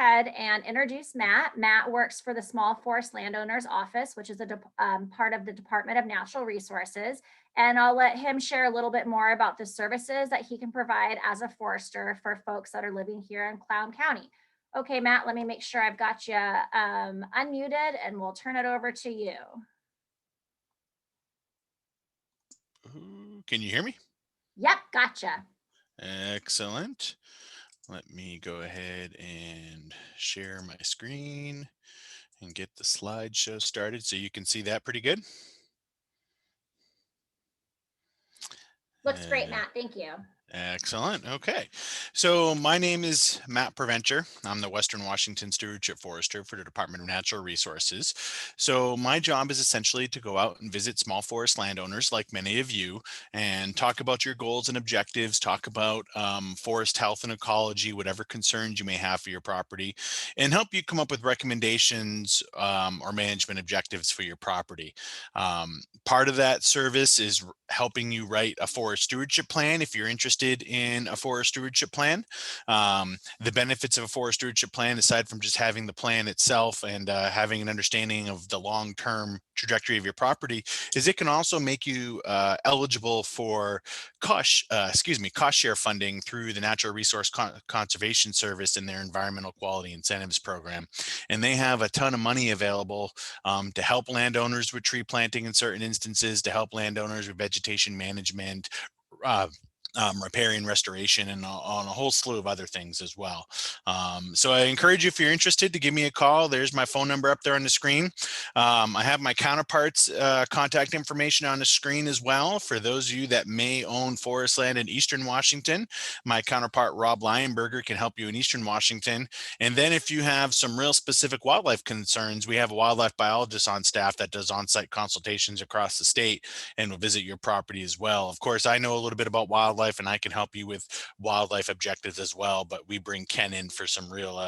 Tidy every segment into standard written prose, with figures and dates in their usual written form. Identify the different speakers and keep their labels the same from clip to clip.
Speaker 1: ahead and introduce Matt. Matt works for the Small Forest Landowners Office, which is a part of the Department of Natural Resources. And I'll let him share a little bit more about the services that he can provide as a forester for folks that are living here in Clown County. Okay, Matt, let me make sure I've got you unmuted and we'll turn it over to you.
Speaker 2: Can you hear me?
Speaker 1: Yep, gotcha.
Speaker 2: Excellent. Let me go ahead and share my screen and get the slideshow started so you can see that pretty good.
Speaker 1: Looks great, Matt. Thank you.
Speaker 2: Excellent. Okay. So my name is Matt Provencher. I'm the Western Washington Stewardship Forester for the Department of Natural Resources. So my job is essentially to go out and visit small forest landowners like many of you and talk about your goals and objectives, talk about forest health and ecology, whatever concerns you may have for your property, and help you come up with recommendations or management objectives for your property. Part of that service is helping you write a forest stewardship plan if you're interested in a forest stewardship plan. The benefits of a forest stewardship plan, aside from just having the plan itself and having an understanding of the long-term trajectory of your property, is it can also make you eligible for cost share funding through the Natural Resource Conservation Service and their Environmental Quality Incentives Program. And they have a ton of money available to help landowners with tree planting in certain instances, to help landowners with vegetation management, repair and restoration, and on a whole slew of other things as well. So I encourage you, if you're interested, to give me a call. There's my phone number up there on the screen. I have my counterparts contact information on the screen as well. For those of you that may own forest land in Eastern Washington, my counterpart Rob Lionberger can help you in Eastern Washington. And then if you have some real specific wildlife concerns, we have a wildlife biologist on staff that does on-site consultations across the state and will visit your property as well. Of course, I know a little bit about wildlife and I can help you with wildlife objectives as well, but we bring Ken in for some real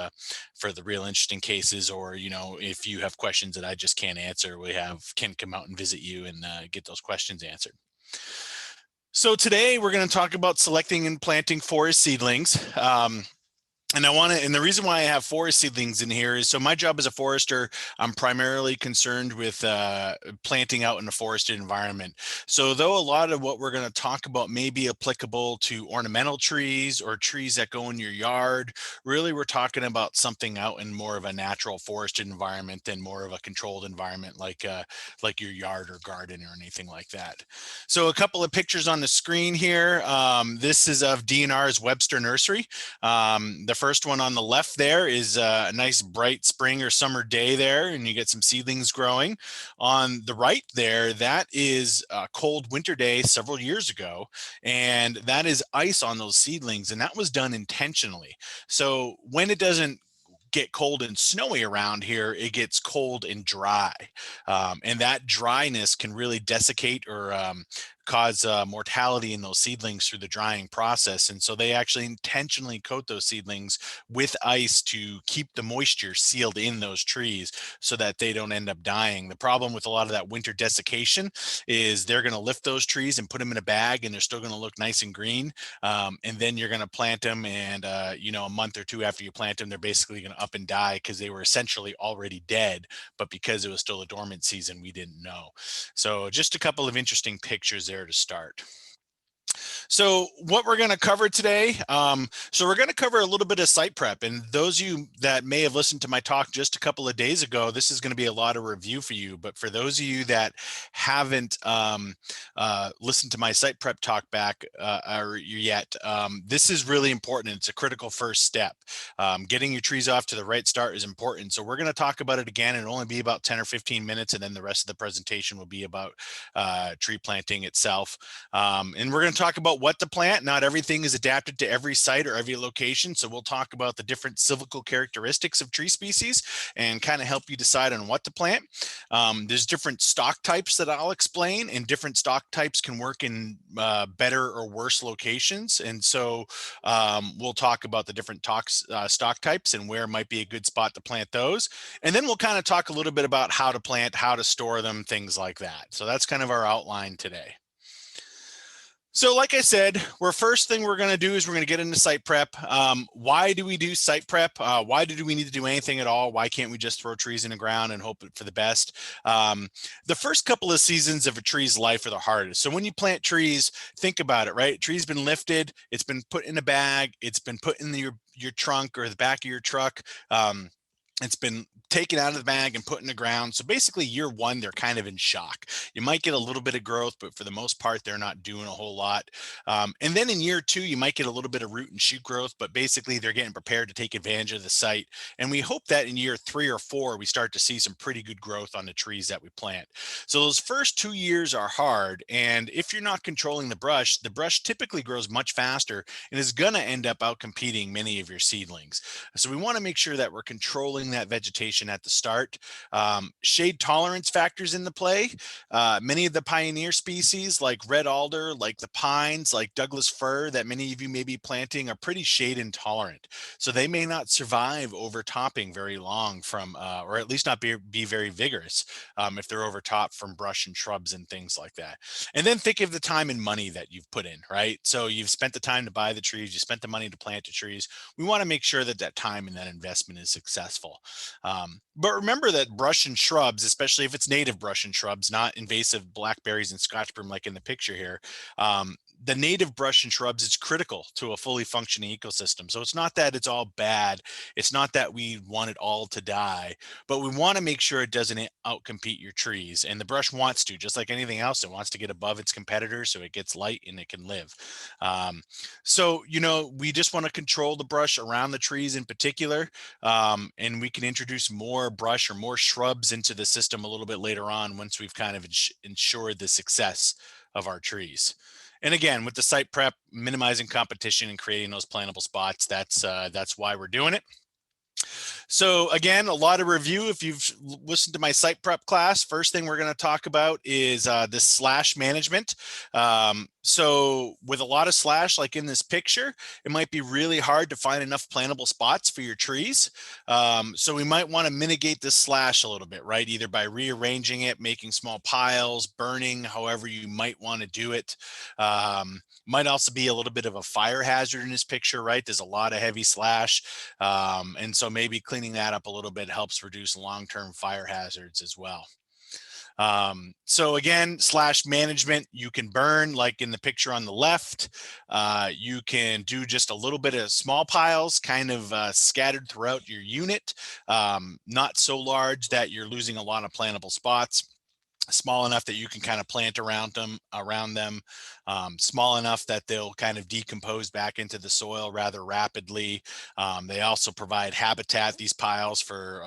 Speaker 2: for the real interesting cases, or if you have questions that I just can't answer, we have Ken come out and visit you and get those questions answered. So today we're going to talk about selecting and planting forest seedlings. And the reason why I have forest seedlings in here is, so my job as a forester, I'm primarily concerned with planting out in a forested environment. So though a lot of what we're going to talk about may be applicable to ornamental trees or trees that go in your yard, really we're talking about something out in more of a natural forested environment than more of a controlled environment like your yard or garden or anything like that. So a couple of pictures on the screen here. This is of DNR's Webster Nursery. The first one on the left there is a nice bright spring or summer day there, and you get some seedlings growing. On the right there, that is a cold winter day several years ago, and that is ice on those seedlings, and that was done intentionally. So when it doesn't get cold and snowy around here, it gets cold and dry. And that dryness can really desiccate or cause mortality in those seedlings through the drying process. And so they actually intentionally coat those seedlings with ice to keep the moisture sealed in those trees so that they don't end up dying. The problem with a lot of that winter desiccation is they're going to lift those trees and put them in a bag, and they're still going to look nice and green. And then you're going to plant them, and a month or two after you plant them, they're basically going to up and die because they were essentially already dead, but because it was still a dormant season, we didn't know. So just a couple of interesting pictures there to start. So what we're going to cover today, so we're going to cover a little bit of site prep. And those of you that may have listened to my talk just a couple of days ago, this is going to be a lot of review for you. But for those of you that haven't listened to my site prep talk back yet, this is really important. It's a critical first step. Getting your trees off to the right start is important. So we're going to talk about it again. It'll only be about 10 or 15 minutes, and then the rest of the presentation will be about tree planting itself. And we're going to talk about what to plant. Not everything is adapted to every site or every location. So we'll talk about the different silvical characteristics of tree species and kind of help you decide on what to plant. There's different stock types that I'll explain, and different stock types can work in better or worse locations. And so we'll talk about the different stock types and where might be a good spot to plant those. And then we'll kind of talk a little bit about how to plant, how to store them, things like that. So that's kind of our outline today. So like I said, first thing we're going to do is we're going to get into site prep. Why do we do site prep? Why do we need to do anything at all? Why can't we just throw trees in the ground and hope for the best? The first couple of seasons of a tree's life are the hardest. So when you plant trees, think about it, right? Tree's been lifted, it's been put in a bag, it's been put in your trunk or the back of your truck. It's been taken out of the bag and put in the ground. So basically year one, they're kind of in shock. You might get a little bit of growth, but for the most part, they're not doing a whole lot. And then in year two, you might get a little bit of root and shoot growth, but basically they're getting prepared to take advantage of the site. And we hope that in year 3 or 4, we start to see some pretty good growth on the trees that we plant. So those first 2 years are hard. And if you're not controlling the brush typically grows much faster and is going to end up out competing many of your seedlings. So we want to make sure that we're controlling that vegetation at the start. Shade tolerance factors into play. Many of the pioneer species like red alder, like the pines, like Douglas fir that many of you may be planting are pretty shade intolerant. So they may not survive overtopping very long from, or at least not be very vigorous if they're overtopped from brush and shrubs and things like that. And then think of the time and money that you've put in, right? So you've spent the time to buy the trees, you spent the money to plant the trees. We want to make sure that that time and that investment is successful. But remember that brush and shrubs, especially if it's native brush and shrubs, not invasive blackberries and Scotch broom like in the picture here, the native brush and shrubs is critical to a fully functioning ecosystem. So it's not that it's all bad. It's not that we want it all to die, but we want to make sure it doesn't outcompete your trees. And the brush wants to, just like anything else, it wants to get above its competitors so it gets light and it can live. So, we just want to control the brush around the trees in particular. And we can introduce more brush or more shrubs into the system a little bit later on once we've kind of ensured the success of our trees. And again, with the site prep, minimizing competition and creating those plantable spots, that's why we're doing it. So again, a lot of review. If you've listened to my site prep class, first thing we're going to talk about is this slash management. So with a lot of slash, like in this picture, it might be really hard to find enough plantable spots for your trees. So we might want to mitigate this slash a little bit, right? Either by rearranging it, making small piles, burning, however you might want to do it. Might also be a little bit of a fire hazard in this picture, right? There's a lot of heavy slash. And so maybe cleaning that up a little bit helps reduce long-term fire hazards as well. So again, slash management, you can burn like in the picture on the left. You can do just a little bit of small piles kind of scattered throughout your unit, not so large that you're losing a lot of plantable spots. Small enough that you can kind of plant around them, small enough that they'll kind of decompose back into the soil rather rapidly. They also provide habitat, these piles, for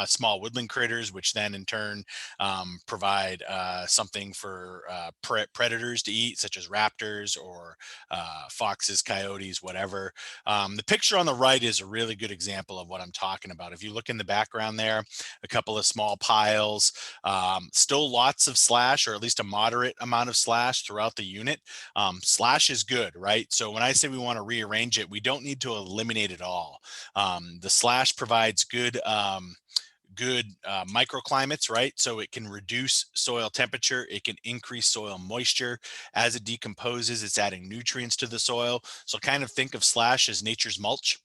Speaker 2: small woodland critters, which then in turn provide something for predators to eat, such as raptors or foxes, coyotes, whatever. The picture on the right is a really good example of what I'm talking about. If you look in the background there, a couple of small piles, still lots of slash, or at least a moderate amount of slash throughout the unit. Slash is good, right? So when I say we want to rearrange it, we don't need to eliminate it all. The slash provides good microclimates, right? So it can reduce soil temperature, it can increase soil moisture. As it decomposes, it's adding nutrients to the soil. So kind of think of slash as nature's mulch.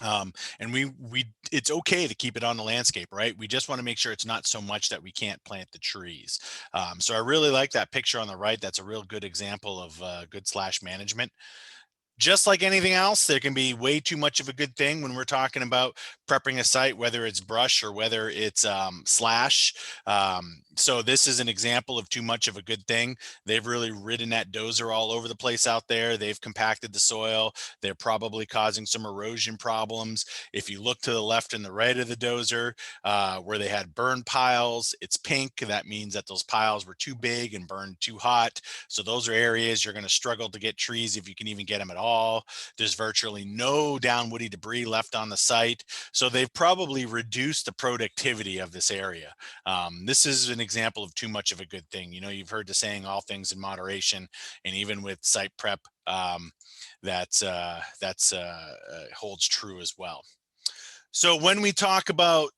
Speaker 2: And it's okay to keep it on the landscape, right? We just want to make sure it's not so much that we can't plant the trees. So I really like that picture on the right. That's a real good example of good slash management. Just like anything else, there can be way too much of a good thing when we're talking about prepping a site, whether it's brush or whether it's slash. So this is an example of too much of a good thing. They've really ridden that dozer all over the place out there. They've compacted the soil. They're probably causing some erosion problems. If you look to the left and the right of the dozer, where they had burn piles, it's pink. That means that those piles were too big and burned too hot. So those are areas you're going to struggle to get trees if you can even get them at all. There's virtually no down woody debris left on the site. So they've probably reduced the productivity of this area. This is an example of too much of a good thing. You've heard the saying, all things in moderation, and even with site prep, that's holds true as well. So when we talk about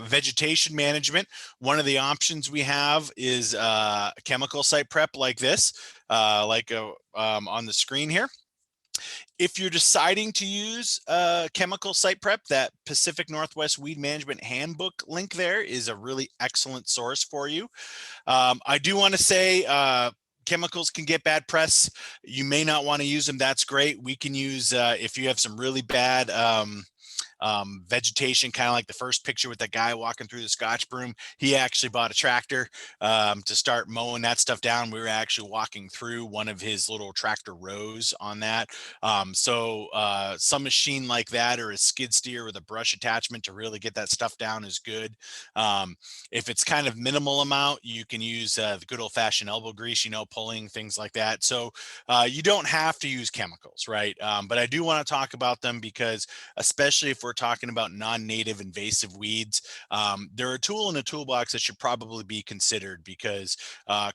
Speaker 2: vegetation management, one of the options we have is chemical site prep like this, on the screen here. If you're deciding to use chemical site prep, that Pacific Northwest Weed Management Handbook link there is a really excellent source for you. I do want to say chemicals can get bad press. You may not want to use them. That's great. We can use, if you have some really bad vegetation, kind of like the first picture with that guy walking through the Scotch broom. He actually bought a tractor to start mowing that stuff down. We were actually walking through one of his little tractor rows on that. Some machine like that, or a skid steer with a brush attachment to really get that stuff down, is good. If it's kind of minimal amount, you can use the good old fashioned elbow grease, pulling, things like that. So you don't have to use chemicals, right? But I do want to talk about them because, especially if we're talking about non-native invasive weeds, they're a tool in a toolbox that should probably be considered, because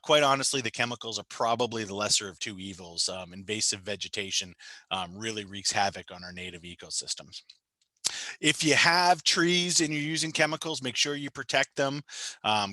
Speaker 2: quite honestly, the chemicals are probably the lesser of two evils. Invasive vegetation really wreaks havoc on our native ecosystems. If you have trees and you're using chemicals, make sure you protect them.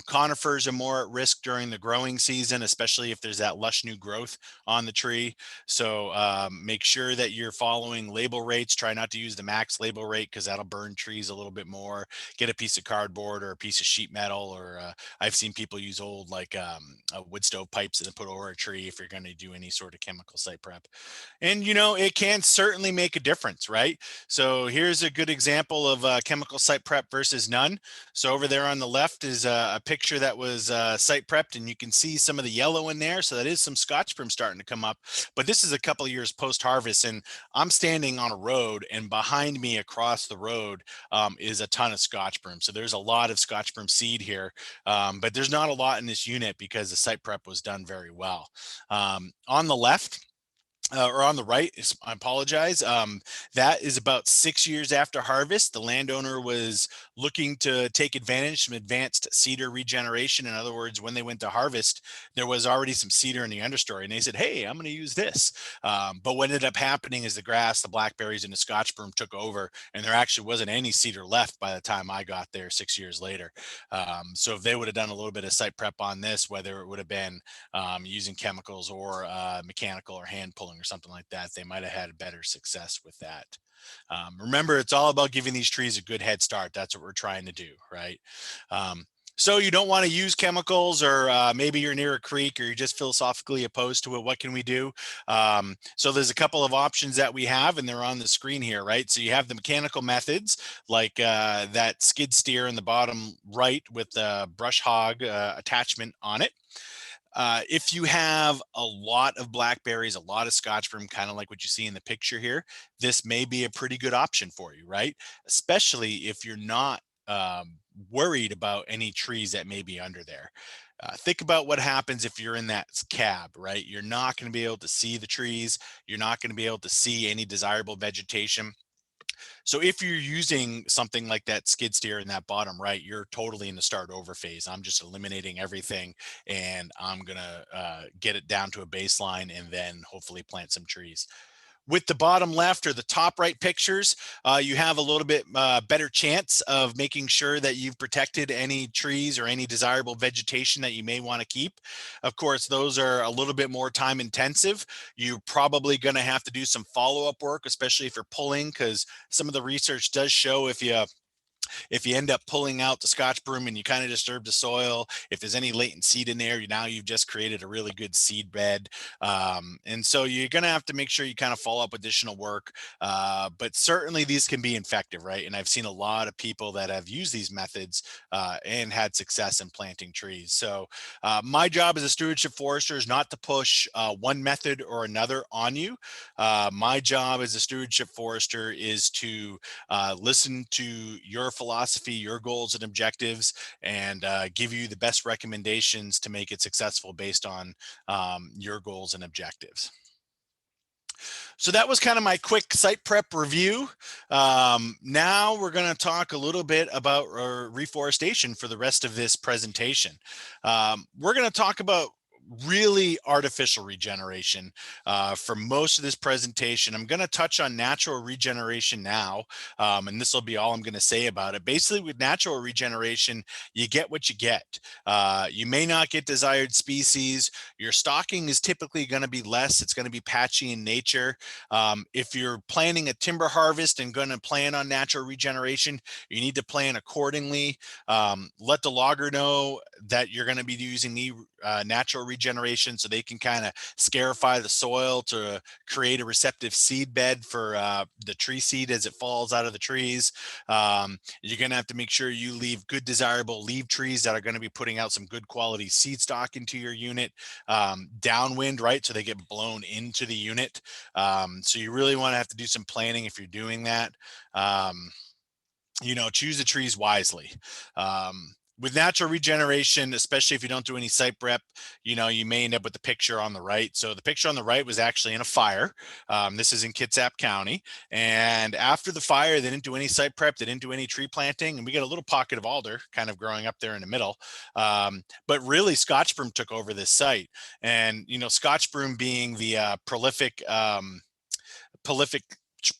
Speaker 2: Conifers are more at risk during the growing season, especially if there's that lush new growth on the tree. So make sure that you're following label rates. Try not to use the max label rate, because that'll burn trees a little bit more. Get a piece of cardboard or a piece of sheet metal, or I've seen people use old wood stove pipes and put over a tree if you're going to do any sort of chemical site prep. And it can certainly make a difference, right? So here's a good example of chemical site prep versus none. So over there on the left is a picture that was site prepped, and you can see some of the yellow in there. So that is some Scotch broom starting to come up. But this is a couple of years post-harvest, and I'm standing on a road, and behind me across the road is a ton of Scotch broom. So there's a lot of Scotch broom seed here, but there's not a lot in this unit because the site prep was done very well. On the left, or on the right, I apologize. That is about 6 years after harvest. The landowner was looking to take advantage of advanced cedar regeneration. In other words, when they went to harvest, there was already some cedar in the understory, and they said, "Hey, I'm going to use this." But what ended up happening is the grass, the blackberries, and the Scotch broom took over, and there actually wasn't any cedar left by the time I got there 6 years later. So if they would have done a little bit of site prep on this, whether it would have been using chemicals or mechanical or hand pulling or something like that, they might have had better success with that. Remember, it's all about giving these trees a good head start. That's what we're trying to do, right? So you don't want to use chemicals, or maybe you're near a creek, or you're just philosophically opposed to it. What can we do? So there's a couple of options that we have, and they're on the screen here, right? So you have the mechanical methods, like that skid steer in the bottom right with the brush hog attachment on it. If you have a lot of blackberries, a lot of Scotch broom, kind of like what you see in the picture here, this may be a pretty good option for you, right? Especially if you're not worried about any trees that may be under there. Think about what happens if you're in that cab, right? You're not going to be able to see the trees. You're not going to be able to see any desirable vegetation. So if you're using something like that skid steer in that bottom right, you're totally in the start over phase. I'm just eliminating everything, and I'm gonna get it down to a baseline, and then hopefully plant some trees. With the bottom left or the top right pictures, you have a little bit better chance of making sure that you've protected any trees or any desirable vegetation that you may want to keep. Of course, those are a little bit more time intensive. You're probably going to have to do some follow-up work, especially if you're pulling, because some of the research does show if you end up pulling out the Scotch broom and you kind of disturb the soil, if there's any latent seed in there, now you've just created a really good seed bed. And so you're going to have to make sure you kind of follow up additional work. But certainly these can be effective, right? And I've seen a lot of people that have used these methods and had success in planting trees. So my job as a stewardship forester is not to push one method or another on you. My job as a stewardship forester is to listen to your philosophy, your goals and objectives, and give you the best recommendations to make it successful based on your goals and objectives. So that was kind of my quick site prep review. Now we're going to talk a little bit about reforestation for the rest of this presentation. We're going to talk about really artificial regeneration for most of this presentation. I'm going to touch on natural regeneration now, and this will be all I'm going to say about it. Basically, with natural regeneration, you get what you get. You may not get desired species. Your stocking is typically going to be less. It's going to be patchy in nature. If you're planning a timber harvest and going to plan on natural regeneration, you need to plan accordingly. Let the logger know that you're going to be using the natural regeneration so they can kind of scarify the soil to create a receptive seed bed for the tree seed as it falls out of the trees. You're going to have to make sure you leave good desirable leaf trees that are going to be putting out some good quality seed stock into your unit, downwind, right? So they get blown into the unit. So you really want to have to do some planning if you're doing that. Choose the trees wisely. With natural regeneration, especially if you don't do any site prep, you may end up with the picture on the right. So the picture on the right was actually in a fire. This is in Kitsap County. And after the fire, they didn't do any site prep. They didn't do any tree planting. And we got a little pocket of alder kind of growing up there in the middle. But really, Scotch broom took over this site. And, Scotch broom being the prolific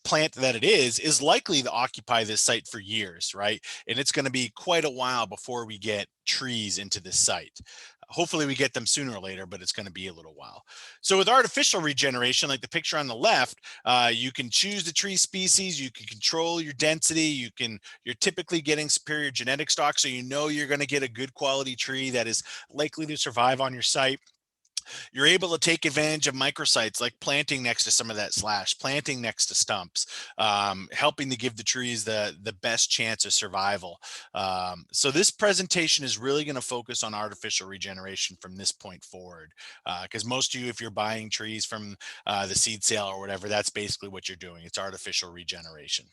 Speaker 2: plant that it is likely to occupy this site for years, right? And it's going to be quite a while before we get trees into this site. Hopefully we get them sooner or later, but it's going to be a little while. So with artificial regeneration, like the picture on the left, you can choose the tree species, you can control your density, you're typically getting superior genetic stock, so you're going to get a good quality tree that is likely to survive on your site. You're able to take advantage of microsites like planting next to some of that slash, planting next to stumps, helping to give the trees the best chance of survival. So this presentation is really going to focus on artificial regeneration from this point forward, because most of you, if you're buying trees from the seed sale or whatever, that's basically what you're doing. It's artificial regeneration.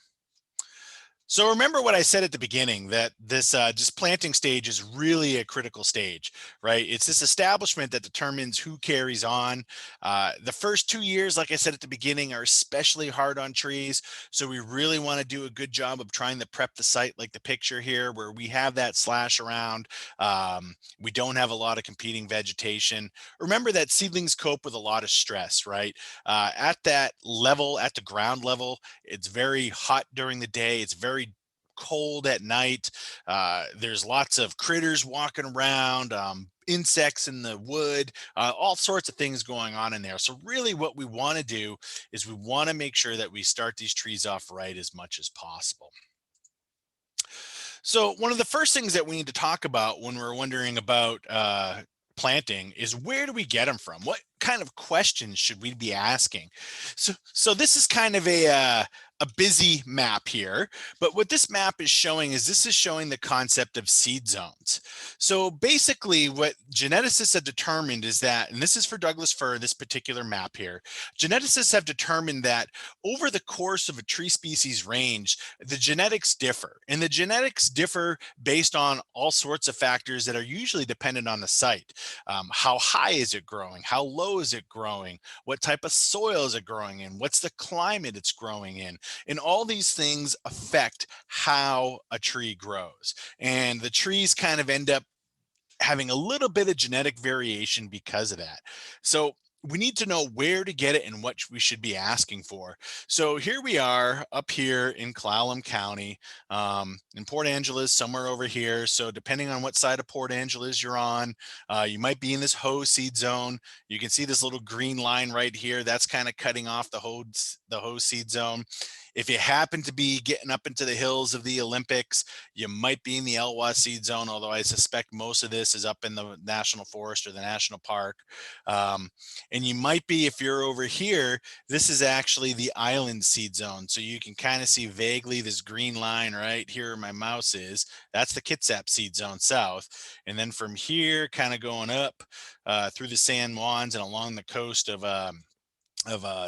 Speaker 2: So remember what I said at the beginning, that this just planting stage is really a critical stage, right? It's this establishment that determines who carries on. The first 2 years, like I said at the beginning, are especially hard on trees. So we really want to do a good job of trying to prep the site, like the picture here, where we have that slash around. We don't have a lot of competing vegetation. Remember that seedlings cope with a lot of stress, right? At that level, at the ground level, it's very hot during the day. It's very cold at night. There's lots of critters walking around, insects in the wood, all sorts of things going on in there. So really what we want to do is we want to make sure that we start these trees off right as much as possible. So one of the first things that we need to talk about when we're wondering about planting is, where do we get them from? What kind of questions should we be asking? So this is kind of a busy map here, but what this map is showing is the concept of seed zones. So basically what geneticists have determined is that, and this is for Douglas fir, this particular map here, geneticists have determined that over the course of a tree species range, the genetics differ, and the genetics differ based on all sorts of factors that are usually dependent on the site. How high is it growing? How low is it growing? What type of soil is it growing in? What's the climate it's growing in? And all these things affect how a tree grows. And the trees kind of end up having a little bit of genetic variation because of that. So we need to know where to get it and what we should be asking for. So here we are up here in Clallam County, in Port Angeles, somewhere over here. So depending on what side of Port Angeles you're on, you might be in this hoe seed zone. You can see this little green line right here. That's kind of cutting off the hoe seed zone. If you happen to be getting up into the hills of the Olympics, you might be in the Elwha seed zone, although I suspect most of this is up in the national forest or the national park. And you might be, if you're over here, this is actually the island seed zone. So you can kind of see vaguely this green line right here where my mouse is. That's the Kitsap seed zone south. And then from here, kind of going up through the San Juans and along the coast of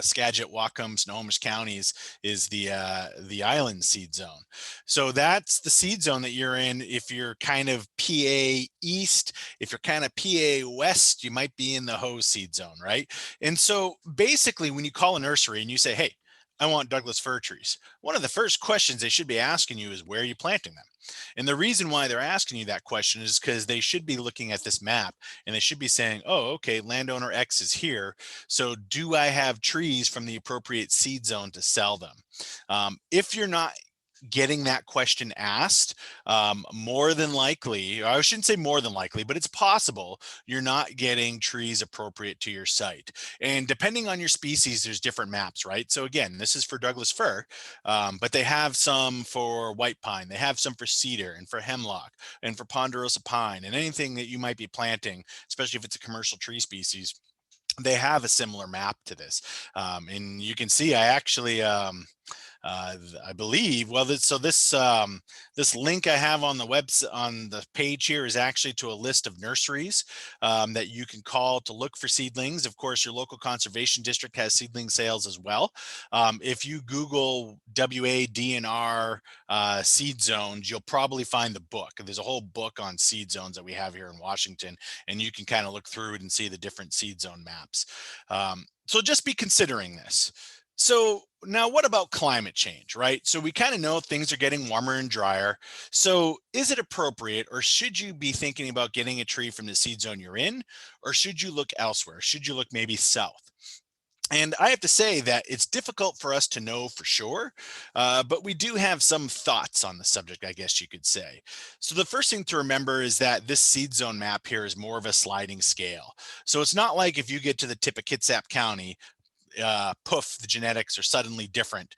Speaker 2: Skagit, Whatcom, Snohomish counties is the island seed zone. So that's the seed zone that you're in. If you're kind of PA East, if you're kind of PA West, you might be in the hoe seed zone, right? And so basically when you call a nursery and you say, hey, I want Douglas fir trees. One of the first questions they should be asking you is, where are you planting them? And the reason why they're asking you that question is because they should be looking at this map and they should be saying, oh, okay, landowner X is here. So do I have trees from the appropriate seed zone to sell them? If you're not getting that question asked, more than likely, or I shouldn't say more than likely, but it's possible you're not getting trees appropriate to your site. And depending on your species, there's different maps, right? So again, this is for Douglas fir, but they have some for white pine, they have some for cedar and for hemlock and for ponderosa pine, and anything that you might be planting, especially if it's a commercial tree species, they have a similar map to this. And you can see I actually I believe. Well, this link I have on the on the page here is actually to a list of nurseries that you can call to look for seedlings. Of course, your local conservation district has seedling sales as well. If you Google WADNR seed zones, you'll probably find the book. There's a whole book on seed zones that we have here in Washington, and you can kind of look through it and see the different seed zone maps. So just be considering this. So now what about climate change, right? So we kind of know things are getting warmer and drier. So is it appropriate, or should you be thinking about getting a tree from the seed zone you're in, or should you look elsewhere? Should you look maybe south? And I have to say that it's difficult for us to know for sure, but we do have some thoughts on the subject, I guess you could say. So the first thing to remember is that this seed zone map here is more of a sliding scale. So it's not like if you get to the tip of Kitsap County, poof, the genetics are suddenly different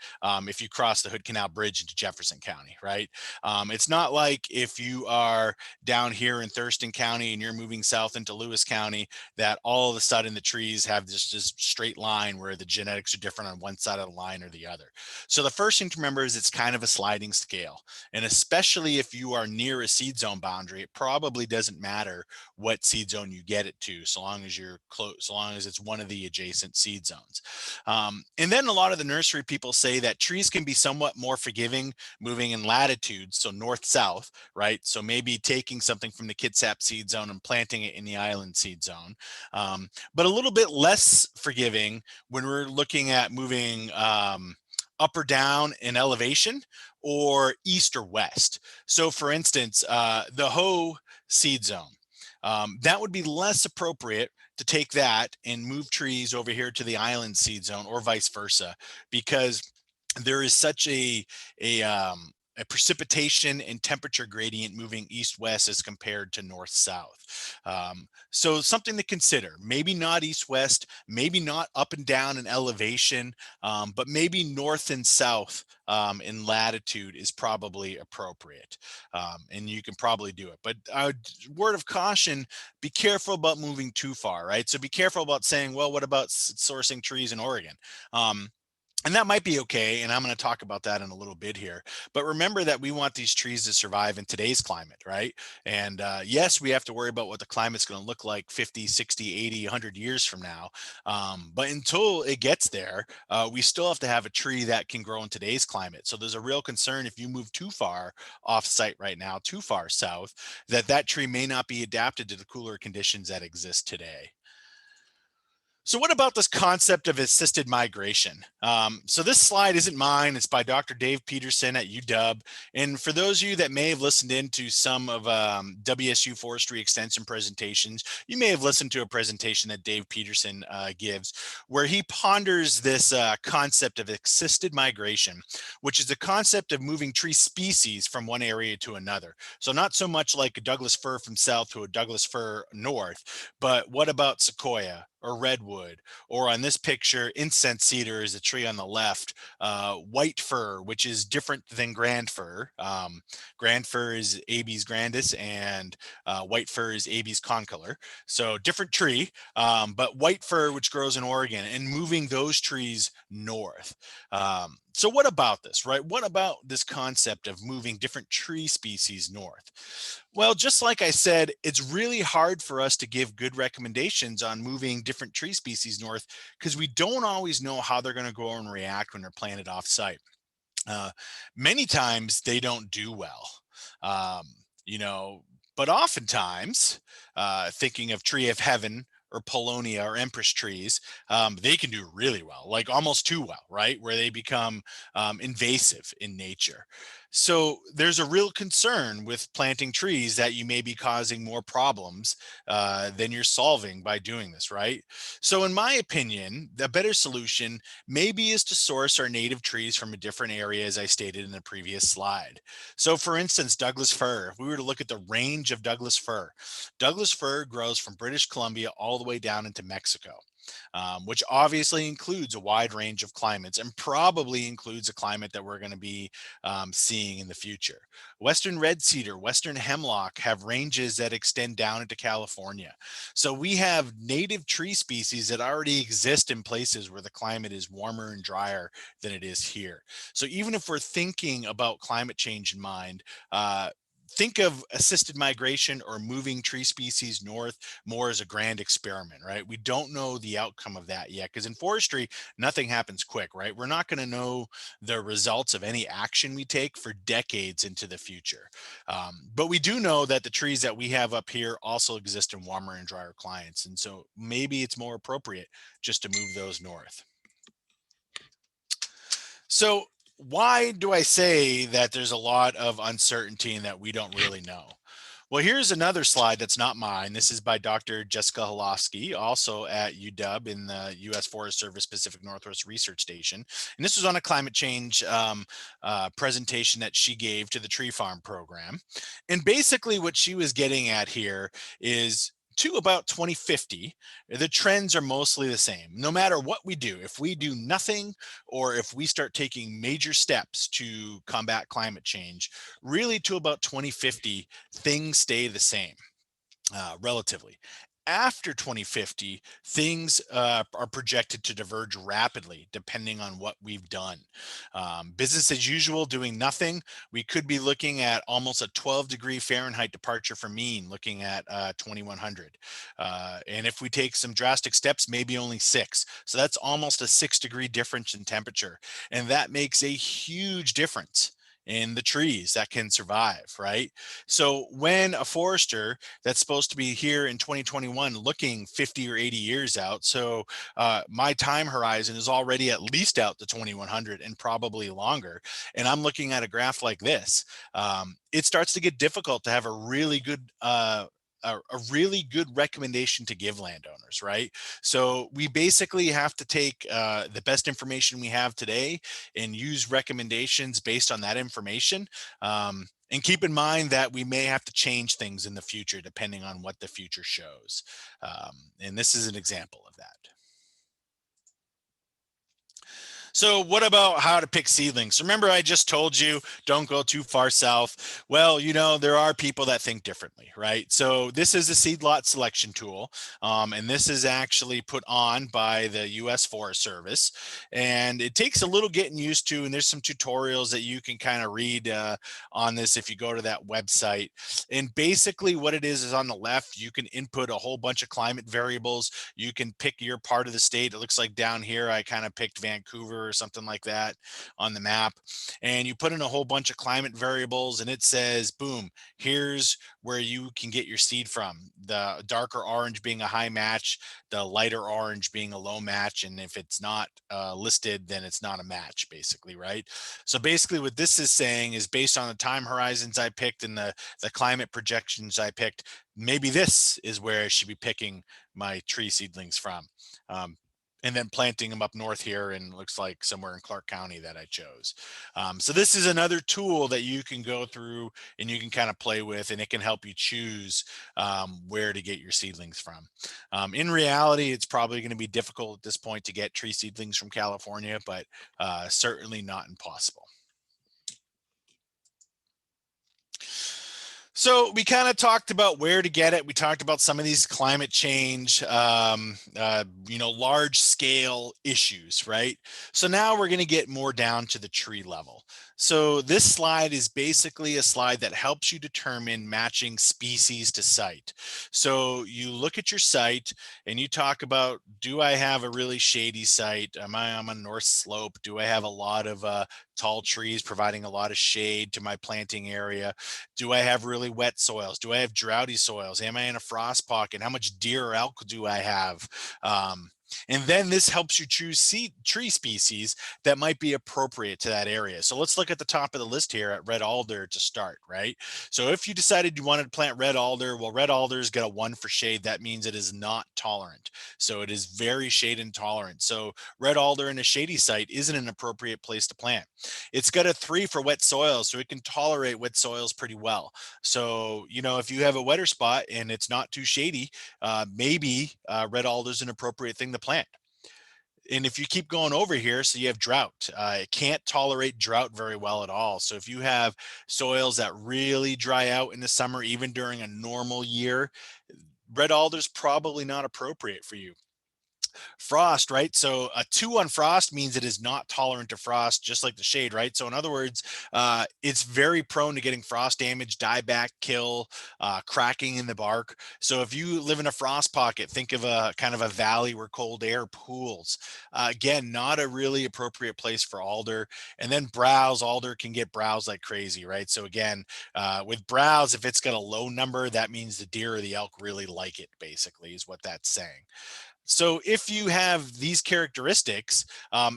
Speaker 2: if you cross the Hood Canal Bridge into Jefferson County, right? It's not like if you are down here in Thurston County and you're moving south into Lewis County, that all of a sudden the trees have this straight line where the genetics are different on one side of the line or the other. So the first thing to remember is it's kind of a sliding scale. And especially if you are near a seed zone boundary, it probably doesn't matter what seed zone you get it to, so long as you're close, so long as it's one of the adjacent seed zones. And then a lot of the nursery people say that trees can be somewhat more forgiving moving in latitudes, so north-south, right? So maybe taking something from the Kitsap seed zone and planting it in the island seed zone, but a little bit less forgiving when we're looking at moving up or down in elevation or east or west. So for instance, the Ho seed zone, that would be less appropriate to take that and move trees over here to the island seed zone or vice versa, because there is such a precipitation and temperature gradient moving east-west as compared to north-south. So something to consider, maybe not east-west, maybe not up and down in elevation, but maybe north and south in latitude is probably appropriate. And you can probably do it. But word of caution, be careful about moving too far, right? So be careful about saying, well, what about sourcing trees in Oregon? And that might be okay, and I'm going to talk about that in a little bit here. But remember that we want these trees to survive in today's climate, right? And yes, we have to worry about what the climate's going to look like 50, 60, 80, 100 years from now. But until it gets there, we still have to have a tree that can grow in today's climate. So there's a real concern if you move too far off site right now, too far south, that that tree may not be adapted to the cooler conditions that exist today. So what about this concept of assisted migration? So this slide isn't mine. It's by Dr. Dave Peterson at UW. And for those of you that may have listened into some of WSU forestry extension presentations, you may have listened to a presentation that Dave Peterson gives, where he ponders this concept of assisted migration, which is the concept of moving tree species from one area to another. So not so much like a Douglas fir from south to a Douglas fir north, but what about sequoia or redwood, or on this picture, incense cedar is a tree on the left, white fir, which is different than grand fir. Grand fir is Abies grandis, and white fir is Abies concolor. So different tree, but white fir, which grows in Oregon, and moving those trees north. So what about this, right? What about this concept of moving different tree species north? Well, just like I said, it's really hard for us to give good recommendations on moving different tree species north because we don't always know how they're going to grow and react when they're planted off site. Uh, Many times they don't do well, um, you know, but oftentimes, thinking of tree of heaven, or Polonia or Empress trees, they can do really well, like almost too well, right? Where they become invasive in nature. So there's a real concern with planting trees that you may be causing more problems than you're solving by doing this, right? So in my opinion, the better solution maybe is to source our native trees from a different area, as I stated in the previous slide. So for instance, Douglas fir, if we were to look at the range of Douglas fir grows from British Columbia all the way down into Mexico. Which obviously includes a wide range of climates and probably includes a climate that we're going to be seeing in the future. Western red cedar, Western hemlock have ranges that extend down into California. So we have native tree species that already exist in places where the climate is warmer and drier than it is here. So even if we're thinking about climate change in mind, think of assisted migration or moving tree species north more as a grand experiment, right? We don't know the outcome of that yet, because in forestry, nothing happens quick, right? We're not going to know the results of any action we take for decades into the future. But we do know that the trees that we have up here also exist in warmer and drier climates. And so maybe it's more appropriate just to move those north. So why do I say that there's a lot of uncertainty and that we don't really know? Well, here's another slide that's not mine. This is by Dr. Jessica Holofsky, also at UW in the U.S. Forest Service Pacific Northwest Research Station. And this was on a climate change presentation that she gave to the Tree Farm program. And basically what she was getting at here is to about 2050, the trends are mostly the same. No matter what we do, if we do nothing or if we start taking major steps to combat climate change, really to about 2050, things stay the same relatively. After 2050, things are projected to diverge rapidly depending on what we've done. Business as usual, doing nothing, we could be looking at almost a 12-degree Fahrenheit departure from mean, looking at 2100. And if we take some drastic steps, maybe only 6. So that's almost a 6-degree difference in temperature. And that makes a huge difference in the trees that can survive, right? So when a forester that's supposed to be here in 2021 looking 50 or 80 years out, so my time horizon is already at least out to 2100 and probably longer, and I'm looking at a graph like this, it starts to get difficult to have a really good a really good recommendation to give landowners, right? So we basically have to take the best information we have today and use recommendations based on that information. And keep in mind that we may have to change things in the future depending on what the future shows. And this is an example of that. So what about how to pick seedlings? Remember, I just told you, don't go too far south. Well, you know, there are people that think differently, right? So this is a seed lot selection tool. And this is actually put on by the U.S. Forest Service. And it takes a little getting used to, and there's some tutorials that you can kind of read on this if you go to that website. And basically what it is on the left, you can input a whole bunch of climate variables. You can pick your part of the state. It looks like down here, I kind of picked Vancouver or something like that on the map, and you put in a whole bunch of climate variables and it says, boom, here's where you can get your seed from. The darker orange being a high match, the lighter orange being a low match, and if it's not listed, then it's not a match, basically, right? So basically what this is saying is, based on the time horizons I picked and the climate projections I picked, maybe this is where I should be picking my tree seedlings from. And then planting them up north here, and looks like somewhere in Clark County that I chose. So this is another tool that you can go through and you can kind of play with, and it can help you choose where to get your seedlings from. In reality, it's probably going to be difficult at this point to get tree seedlings from California, but certainly not impossible. So we kind of talked about where to get it. We talked about some of these climate change, large scale issues, right? So now we're going to get more down to the tree level. So this slide is basically a slide that helps you determine matching species to site. So you look at your site and you talk about, do I have a really shady site? Am I on a north slope? Do I have a lot of tall trees providing a lot of shade to my planting area? Do I have really wet soils? Do I have droughty soils? Am I in a frost pocket? How much deer or elk do I have? Um, and then this helps you choose seed tree species that might be appropriate to that area. So let's look at the top of the list here at red alder to start, right? So if you decided you wanted to plant red alder, well, red alder's got a 1 for shade. That means it is not tolerant. So it is very shade intolerant. So red alder in a shady site isn't an appropriate place to plant. It's got a 3 for wet soil, so it can tolerate wet soils pretty well. So, if you have a wetter spot and it's not too shady, maybe red alder is an appropriate thing to plant. And if you keep going over here, so you have drought. It can't tolerate drought very well at all. So if you have soils that really dry out in the summer, even during a normal year, red alder is probably not appropriate for you. Frost, right? So a 2 on frost means it is not tolerant to frost, just like the shade, right? So in other words, it's very prone to getting frost damage, dieback, kill, cracking in the bark. So if you live in a frost pocket, think of a kind of a valley where cold air pools. Again, not a really appropriate place for alder. And then browse, alder can get browse like crazy, right? So again, with browse, if it's got a low number, that means the deer or the elk really like it, basically, is what that's saying. So if you have these characteristics,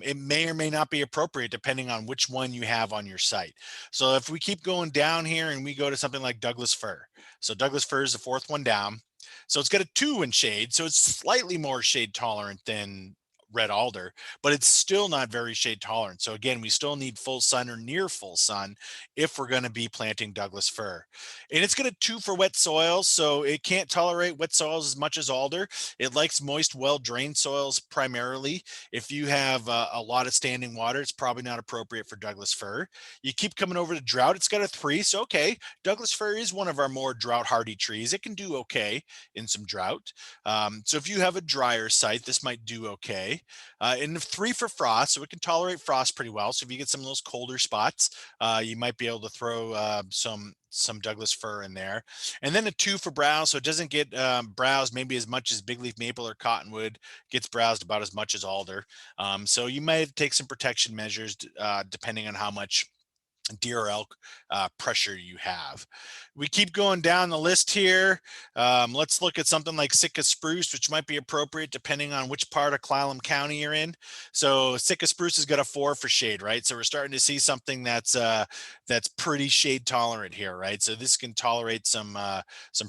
Speaker 2: it may or may not be appropriate depending on which one you have on your site. So if we keep going down here and we go to something like Douglas fir. So Douglas fir is the 4th one down. So it's got a 2 in shade. So it's slightly more shade tolerant than red alder, but it's still not very shade tolerant. So again, we still need full sun or near full sun if we're going to be planting Douglas fir. And it's got a 2 for wet soils. So it can't tolerate wet soils as much as alder. It likes moist, well-drained soils primarily. If you have a lot of standing water, it's probably not appropriate for Douglas fir. You keep coming over to drought, it's got a 3. So, okay, Douglas fir is one of our more drought-hardy trees. It can do okay in some drought. So if you have a drier site, this might do okay. And 3 for frost, so it can tolerate frost pretty well. So if you get some of those colder spots, you might be able to throw some Douglas fir in there. And then a 2 for browse, so it doesn't get browsed maybe as much as big leaf maple or cottonwood. Gets browsed about as much as alder. So you might take some protection measures depending on how much deer or elk pressure you have. We keep going down the list here. Let's look at something like Sitka spruce, which might be appropriate depending on which part of Clallam County you're in. So Sitka spruce has got a 4 for shade, right? So we're starting to see something that's pretty shade tolerant here, right? So this can tolerate some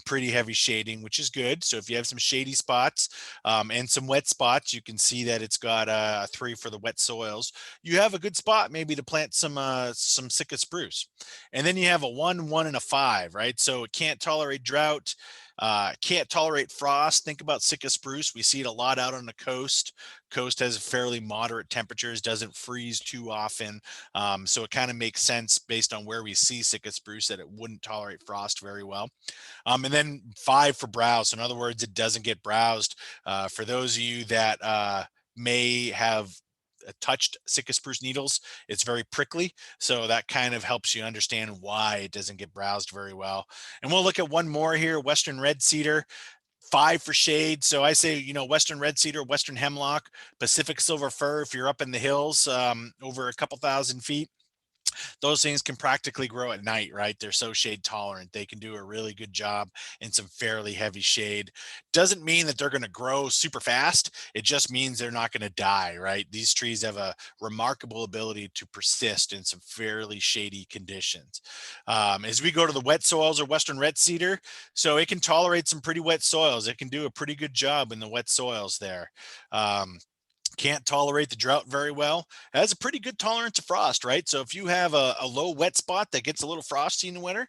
Speaker 2: pretty heavy shading, which is good. So if you have some shady spots and some wet spots, you can see that it's got a 3 for the wet soils. You have a good spot maybe to plant some Sitka spruce. And then you have a 1, 1, and a 5, right? So it can't tolerate drought, can't tolerate frost. Think about Sitka spruce. We see it a lot out on the coast. Coast has fairly moderate temperatures, doesn't freeze too often. So it kind of makes sense based on where we see Sitka spruce that it wouldn't tolerate frost very well. And then 5 for browse. So in other words, it doesn't get browsed. For those of you that may have touched Sitka spruce needles, it's very prickly. So that kind of helps you understand why it doesn't get browsed very well. And we'll look at one more here, Western red cedar. 5 for shade. So I say, Western red cedar, Western hemlock, Pacific silver fir, if you're up in the hills over a couple thousand feet, those things can practically grow at night, right? They're so shade tolerant. They can do a really good job in some fairly heavy shade. Doesn't mean that they're going to grow super fast. It just means they're not going to die, right? These trees have a remarkable ability to persist in some fairly shady conditions. As we go to the wet soils or Western red cedar, so it can tolerate some pretty wet soils. It can do a pretty good job in the wet soils there. Can't tolerate the drought very well, has a pretty good tolerance of frost, right? So if you have a low wet spot that gets a little frosty in the winter,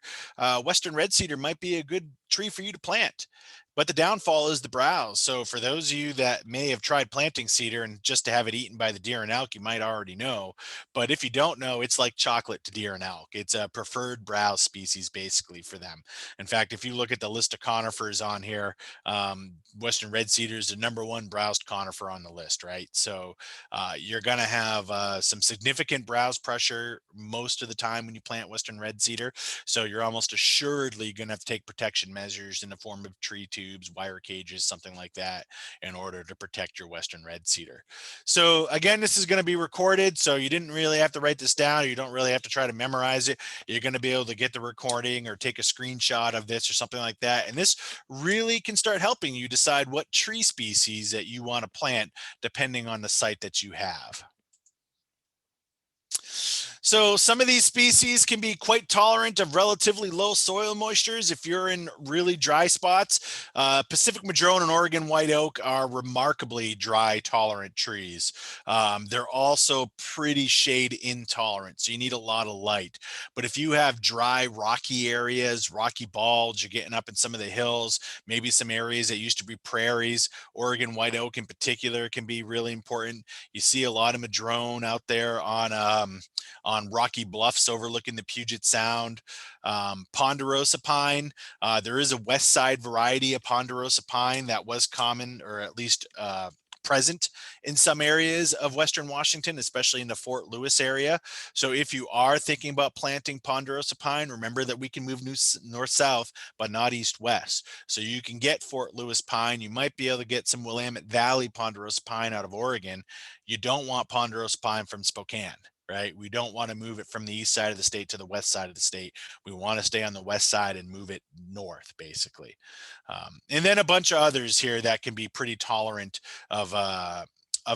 Speaker 2: Western red cedar might be a good tree for you to plant. But the downfall is the browse. So for those of you that may have tried planting cedar and just to have it eaten by the deer and elk, you might already know. But if you don't know, it's like chocolate to deer and elk. It's a preferred browse species basically for them. In fact, if you look at the list of conifers on here, Western red cedar is the #1 browsed conifer on the list, right? So you're going to have some significant browse pressure most of the time when you plant Western red cedar. So you're almost assuredly going to have to take protection measures in the form of tree tubes, wire cages, something like that, in order to protect your Western red cedar. So again, this is going to be recorded, so you didn't really have to write this down. You don't really have to try to memorize it. You're going to be able to get the recording or take a screenshot of this or something like that. And this really can start helping you decide what tree species that you want to plant depending on the site that you have. So some of these species can be quite tolerant of relatively low soil moistures if you're in really dry spots. Pacific Madrone and Oregon white oak are remarkably dry tolerant trees. They're also pretty shade intolerant, so you need a lot of light. But if you have dry, rocky areas, rocky balds, you're getting up in some of the hills, maybe some areas that used to be prairies, Oregon white oak in particular can be really important. You see a lot of Madrone out there on rocky bluffs overlooking the Puget Sound. Ponderosa pine, there is a west side variety of ponderosa pine that was common, or at least present in some areas of Western Washington, especially in the Fort Lewis area. So if you are thinking about planting ponderosa pine, remember that we can move north-south, but not east-west. So you can get Fort Lewis pine. You might be able to get some Willamette Valley ponderosa pine out of Oregon. You don't want ponderosa pine from Spokane. Right? We don't want to move it from the east side of the state to the west side of the state. We want to stay on the west side and move it north, basically. And then a bunch of others here that can be pretty tolerant of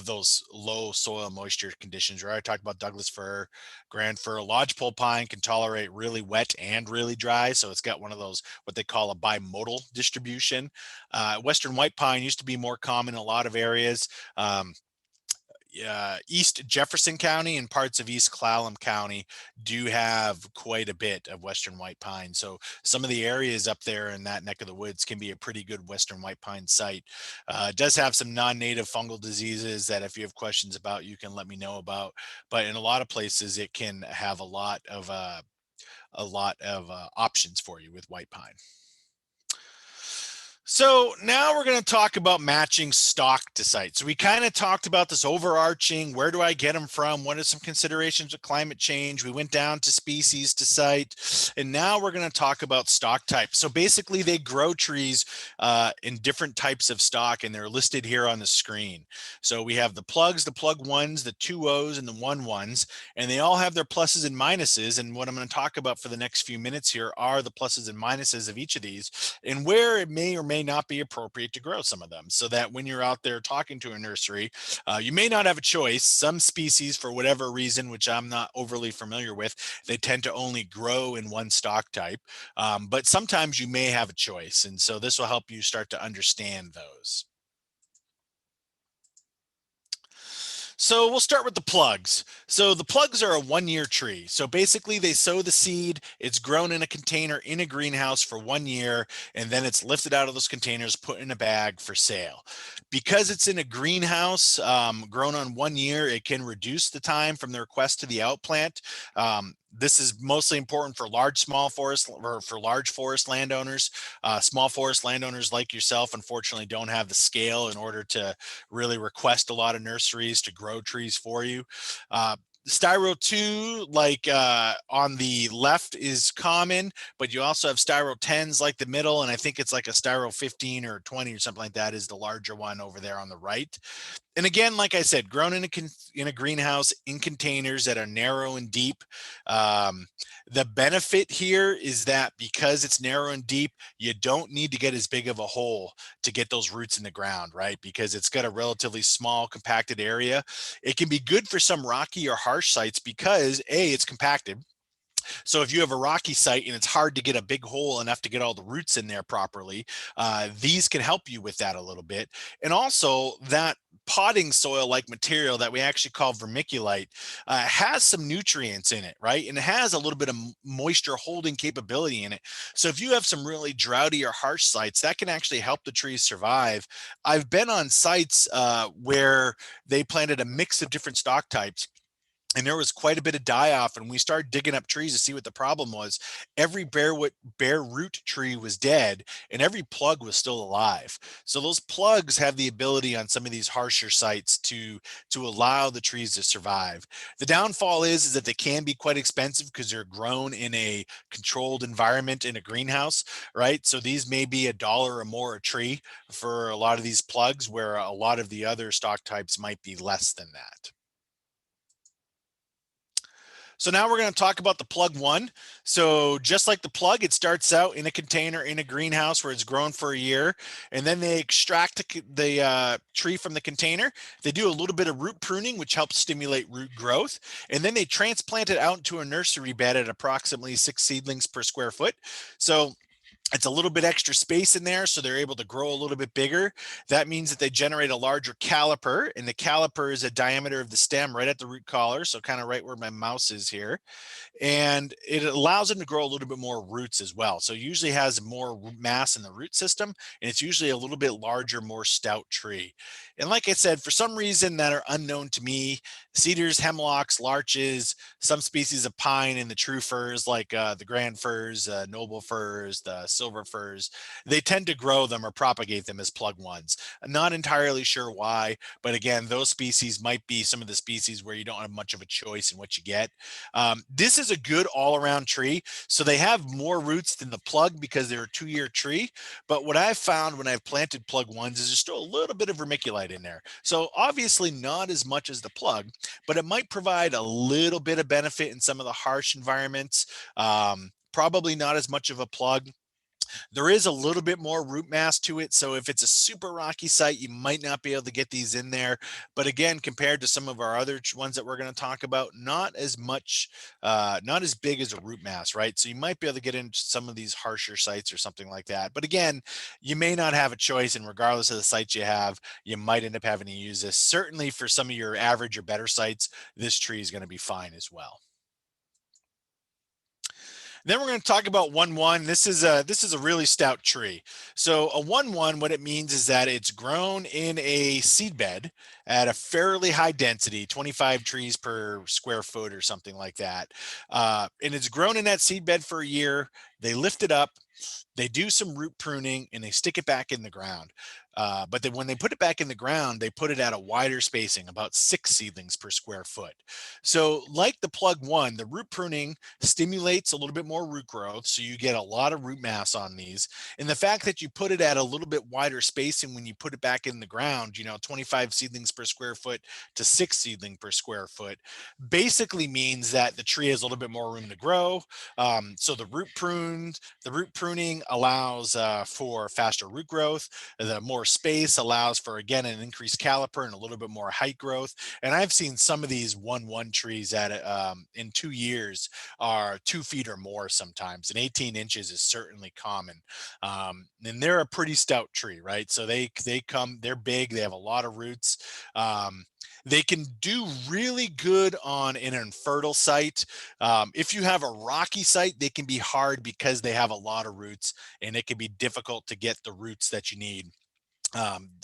Speaker 2: those low soil moisture conditions. Right? I talked about Douglas fir, grand fir. Lodgepole pine can tolerate really wet and really dry. So it's got one of those, what they call a bimodal distribution. Western white pine used to be more common in a lot of areas. East Jefferson County and parts of East Clallam County do have quite a bit of Western white pine. So some of the areas up there in that neck of the woods can be a pretty good Western white pine site. It does have some non-native fungal diseases that if you have questions about, you can let me know about. But in a lot of places, it can have a lot of options for you with white pine. So now we're going to talk about matching stock to site. So we kind of talked about this overarching, where do I get them from? What are some considerations of climate change? We went down to species to site, and now we're going to talk about stock type. So basically they grow trees in different types of stock, and they're listed here on the screen. So we have the plugs, the plug ones, the 2Os, and the 1-1s, and they all have their pluses and minuses. And what I'm going to talk about for the next few minutes here are the pluses and minuses of each of these, and where it may or may not be appropriate to grow some of them, so that when you're out there talking to a nursery, you may not have a choice. Some species, for whatever reason, which I'm not overly familiar with, they tend to only grow in one stock type, but sometimes you may have a choice, and so this will help you start to understand those. So we'll start with the plugs. So the plugs are a 1-year tree. So basically they sow the seed, it's grown in a container in a greenhouse for 1 year, and then it's lifted out of those containers, put in a bag for sale. Because it's in a greenhouse, grown on 1 year, it can reduce the time from the request to the outplant. This is mostly important for large forest landowners. Small forest landowners like yourself, unfortunately, don't have the scale in order to really request a lot of nurseries to grow trees for you. Styro 2, like on the left, is common, but you also have Styro 10s like the middle, and I think it's like a Styro 15 or 20 or something like that is the larger one over there on the right. And again, like I said, grown in a greenhouse in containers that are narrow and deep. The benefit here is that because it's narrow and deep, you don't need to get as big of a hole to get those roots in the ground, right? Because it's got a relatively small compacted area. It can be good for some rocky or harsh sites because A, it's compacted. So if you have a rocky site and it's hard to get a big hole enough to get all the roots in there properly, these can help you with that a little bit. And also that potting soil like material that we actually call vermiculite has some nutrients in it, right? And it has a little bit of moisture holding capability in it. So if you have some really droughty or harsh sites, that can actually help the trees survive. I've been on sites where they planted a mix of different stock types, and there was quite a bit of die off, and we started digging up trees to see what the problem was. Every bare root tree was dead, and every plug was still alive. So those plugs have the ability on some of these harsher sites to allow the trees to survive. The downfall is that they can be quite expensive because they're grown in a controlled environment in a greenhouse, right? So these may be $1 or more a tree for a lot of these plugs, where a lot of the other stock types might be less than that. So now we're going to talk about the plug one. So just like the plug, it starts out in a container in a greenhouse where it's grown for a year, and then they extract the tree from the container. They do a little bit of root pruning, which helps stimulate root growth, and then they transplant it out into a nursery bed at approximately 6 seedlings per square foot. So it's a little bit extra space in there, so they're able to grow a little bit bigger. That means that they generate a larger caliper, and the caliper is a diameter of the stem right at the root collar, so kind of right where my mouse is here, and it allows them to grow a little bit more roots as well. So it usually has more mass in the root system, and it's usually a little bit larger, more stout tree. And like I said, for some reason that are unknown to me, cedars, hemlocks, larches, some species of pine, and the true firs like the grand firs, noble firs, the silver firs, they tend to grow them or propagate them as plug ones. I'm not entirely sure why, but again, those species might be some of the species where you don't have much of a choice in what you get. This is a good all-around tree. So they have more roots than the plug because they're a 2-year tree. But what I've found when I've planted plug ones is there's still a little bit of vermiculite in there. So obviously not as much as the plug, but it might provide a little bit of benefit in some of the harsh environments. Probably not as much of a plug. There is a little bit more root mass to it. So if it's a super rocky site, you might not be able to get these in there. But again, compared to some of our other ones that we're going to talk about, not as much, not as big as a root mass, right? So you might be able to get into some of these harsher sites or something like that. But again, you may not have a choice. And regardless of the sites you have, you might end up having to use this. Certainly for some of your average or better sites, this tree is going to be fine as well. Then we're going to talk about 1-1. This is a really stout tree. So a 1-1, what it means is that it's grown in a seed bed at a fairly high density, 25 trees per square foot or something like that. And it's grown in that seed bed for a year. They lift it up, they do some root pruning, and they stick it back in the ground. But then when they put it back in the ground, they put it at a wider spacing, about 6 seedlings per square foot. So like the plug one, the root pruning stimulates a little bit more root growth. So you get a lot of root mass on these. And the fact that you put it at a little bit wider spacing when you put it back in the ground, 25 seedlings per square foot to 6 seedling per square foot, basically means that the tree has a little bit more room to grow. So the root pruning allows for faster root growth. The more space allows for, again, an increased caliper and a little bit more height growth. And I've seen some of these 1-1 trees at in 2 years are 2 feet or more sometimes, and 18 inches is certainly common. And they're a pretty stout tree, right? So they're big, they have a lot of roots. They can do really good on an infertile site. If you have a rocky site, they can be hard because they have a lot of roots, and it can be difficult to get the roots that you need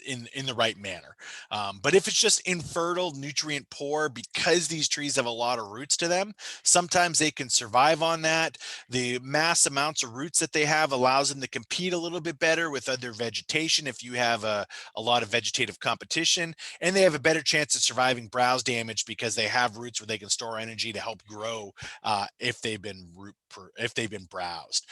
Speaker 2: in the right manner. But if it's just infertile, nutrient poor, because these trees have a lot of roots to them, sometimes they can survive on that. The mass amounts of roots that they have allows them to compete a little bit better with other vegetation if you have a lot of vegetative competition, and they have a better chance of surviving browse damage because they have roots where they can store energy to help grow if they've been browsed.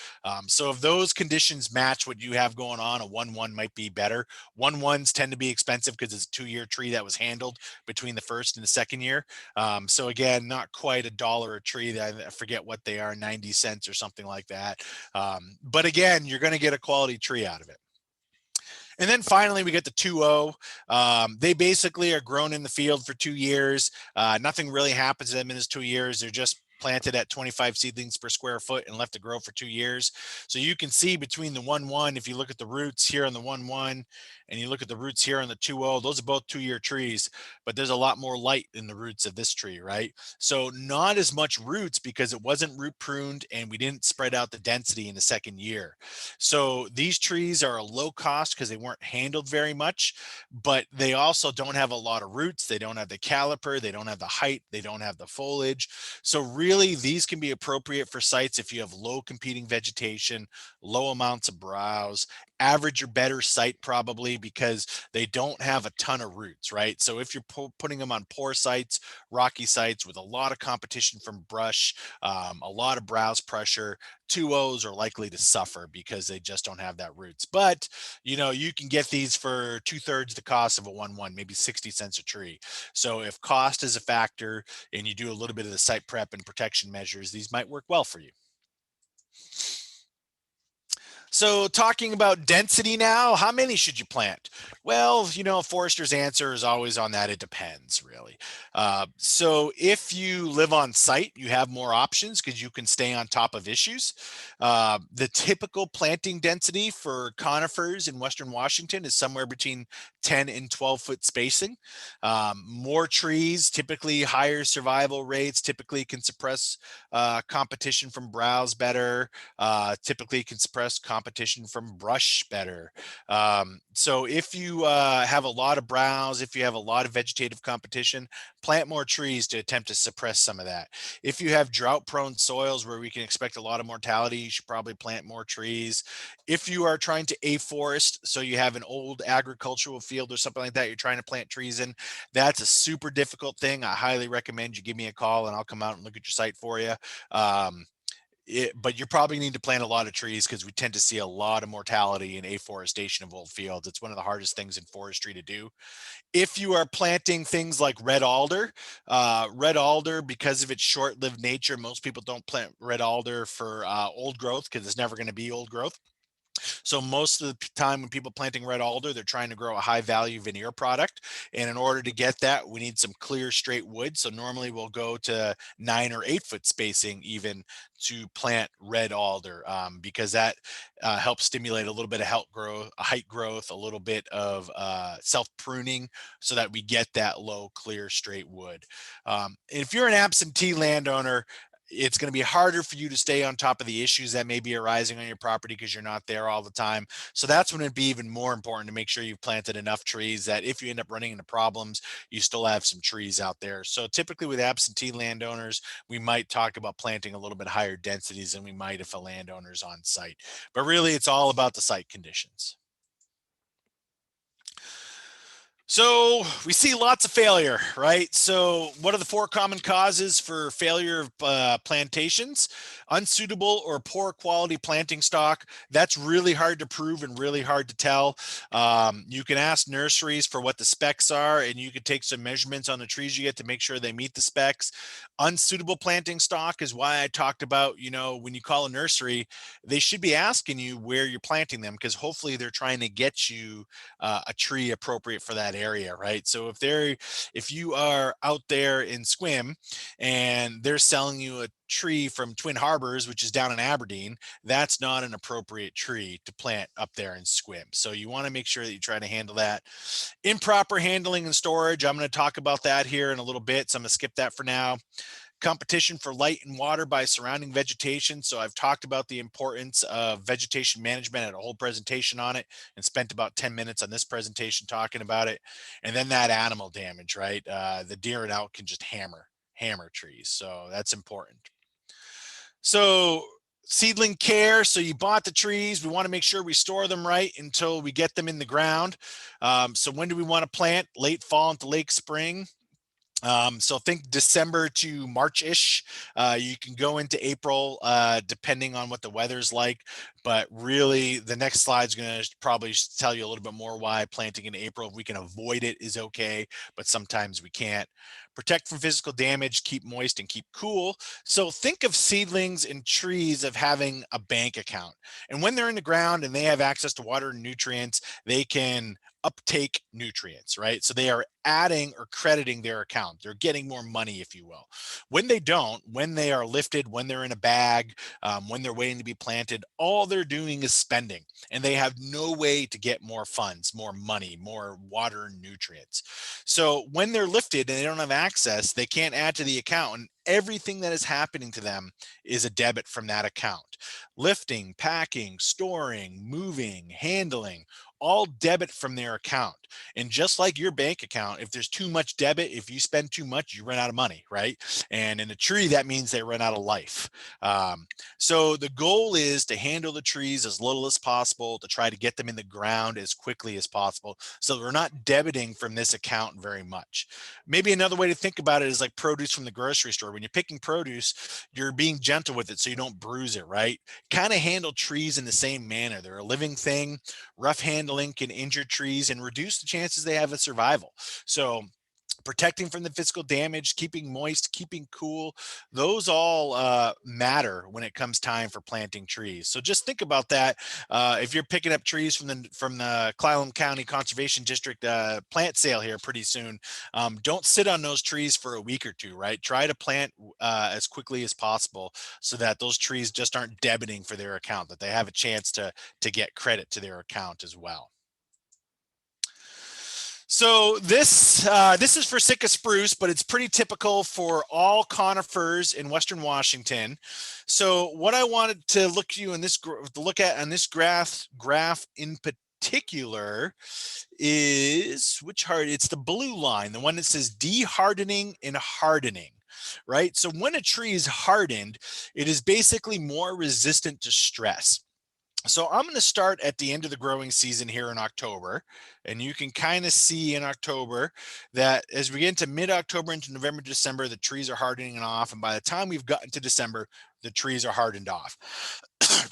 Speaker 2: So if those conditions match what you have going on, a 1-1 might be better. 1-1s tend to be expensive because it's a 2-year tree that was handled between the first and the second year. So again, not quite $1 a tree. I forget what they are, 90 cents or something like that. But again, you're going to get a quality tree out of it. And then finally, we get the 2-0. They basically are grown in the field for 2 years. Nothing really happens to them in those 2 years. They're just planted at 25 seedlings per square foot and left to grow for 2 years. So you can see between the 1-1, if you look at the roots here on the 1-1 and you look at the roots here on the 2-0, those are both 2-year trees, but there's a lot more light in the roots of this tree, right? So not as much roots because it wasn't root pruned and we didn't spread out the density in the second year. So these trees are a low cost because they weren't handled very much, but they also don't have a lot of roots. They don't have the caliper, they don't have the height, they don't have the foliage. So really these can be appropriate for sites if you have low competing vegetation, low amounts of browse, average or better site probably because they don't have a ton of roots, right? So if you're putting them on poor sites, rocky sites with a lot of competition from brush, a lot of browse pressure, 2 O's are likely to suffer because they just don't have that roots. But you can get these for 2/3 the cost of a 1-1, maybe 60 cents a tree. So if cost is a factor and you do a little bit of the site prep and protection measures, these might work well for you. So talking about density now, how many should you plant? Well, a forester's answer is always on that. It depends, really. So if you live on site, you have more options because you can stay on top of issues. The typical planting density for conifers in Western Washington is somewhere between 10 and 12-foot spacing. More trees, typically higher survival rates, typically can suppress competition from browse better, typically can suppress competition from brush better. So if you have a lot of browse, if you have a lot of vegetative competition, plant more trees to attempt to suppress some of that. If you have drought prone soils where we can expect a lot of mortality, you should probably plant more trees. If you are trying to afforest, so you have an old agricultural field or something like that, you're trying to plant trees in, that's a super difficult thing. I highly recommend you give me a call and I'll come out and look at your site for you. But you probably need to plant a lot of trees because we tend to see a lot of mortality in afforestation of old fields. It's one of the hardest things in forestry to do. If you are planting things like red alder, because of its short-lived nature, most people don't plant red alder for old growth because it's never going to be old growth. So most of the time when people planting red alder, they're trying to grow a high value veneer product. And in order to get that, we need some clear straight wood. So normally we'll go to 9 or 8 foot spacing even to plant red alder because that helps stimulate a little bit of height growth, a little bit of self pruning so that we get that low, clear, straight wood. If you're an absentee landowner, it's going to be harder for you to stay on top of the issues that may be arising on your property because you're not there all the time. So that's when it'd be even more important to make sure you've planted enough trees that if you end up running into problems, you still have some trees out there. So typically with absentee landowners, we might talk about planting a little bit higher densities than we might if a landowner's on site. But really, it's all about the site conditions. So we see lots of failure, right? So what are the 4 common causes for failure of plantations? Unsuitable or poor quality planting stock. That's really hard to prove and really hard to tell. You can ask nurseries for what the specs are, and you can take some measurements on the trees you get to make sure they meet the specs. Unsuitable planting stock is why I talked about, when you call a nursery, they should be asking you where you're planting them because hopefully they're trying to get you a tree appropriate for that area, right? So if you are out there in Squim and they're selling you a tree from Twin Harbors, which is down in Aberdeen, that's not an appropriate tree to plant up there in Squim. So you want to make sure that you try to handle that. Improper handling and storage. I'm going to talk about that here in a little bit, so I'm going to skip that for now. Competition for light and water by surrounding vegetation. So I've talked about the importance of vegetation management, had a whole presentation on it and spent about 10 minutes on this presentation talking about it. And then that animal damage, right? The deer and elk can just hammer trees. So that's important. So seedling care. So you bought the trees. We want to make sure we store them right until we get them in the ground. So when do we want to plant? Late fall into late spring. So think December to March-ish. You can go into April, depending on what the weather's like. But really, the next slide is going to probably tell you a little bit more why planting in April, if we can avoid it, is okay, but sometimes we can't. Protect from physical damage, keep moist, and keep cool. So think of seedlings and trees of having a bank account. And when they're in the ground and they have access to water and nutrients, they can uptake nutrients, right? So they are adding or crediting their account. They're getting more money, if you will. When they don't, when they are lifted, when they're in a bag, when they're waiting to be planted, all they're doing is spending, and they have no way to get more funds, more money, more water and nutrients. So when they're lifted and they don't have access, they can't add to the account, and everything that is happening to them is a debit from that account. Lifting, packing, storing, moving, handling, all debit from their account. And just like your bank account, if there's too much debit, if you spend too much, you run out of money, right? And in a tree, that means they run out of life. So the goal is to handle the trees as little as possible, to try to get them in the ground as quickly as possible, so we're not debiting from this account very much. Maybe another way to think about it is like produce from the grocery store. When you're picking produce, you're being gentle with it so you don't bruise it, right? Kind of handle trees in the same manner. They're a living thing. Rough handling can injure trees and reduce the chances they have of survival. So protecting from the physical damage, keeping moist, keeping cool, those all matter when it comes time for planting trees. So just think about that. If you're picking up trees from the Clallam County Conservation District plant sale here pretty soon, don't sit on those trees for a week or two, right? Try to plant as quickly as possible so that those trees just aren't debiting for their account, that they have a chance to get credit to their account as well. So this is for Sitka spruce, but it's pretty typical for all conifers in Western Washington. So what I wanted to look at on this graph in particular is it's the blue line, the one that says dehardening and hardening, right? So when a tree is hardened, it is basically more resistant to stress. So I'm going to start at the end of the growing season here in October, and you can kind of see in October that as we get into mid-October into November, December, the trees are hardening off, and by the time we've gotten to December, the trees are hardened off.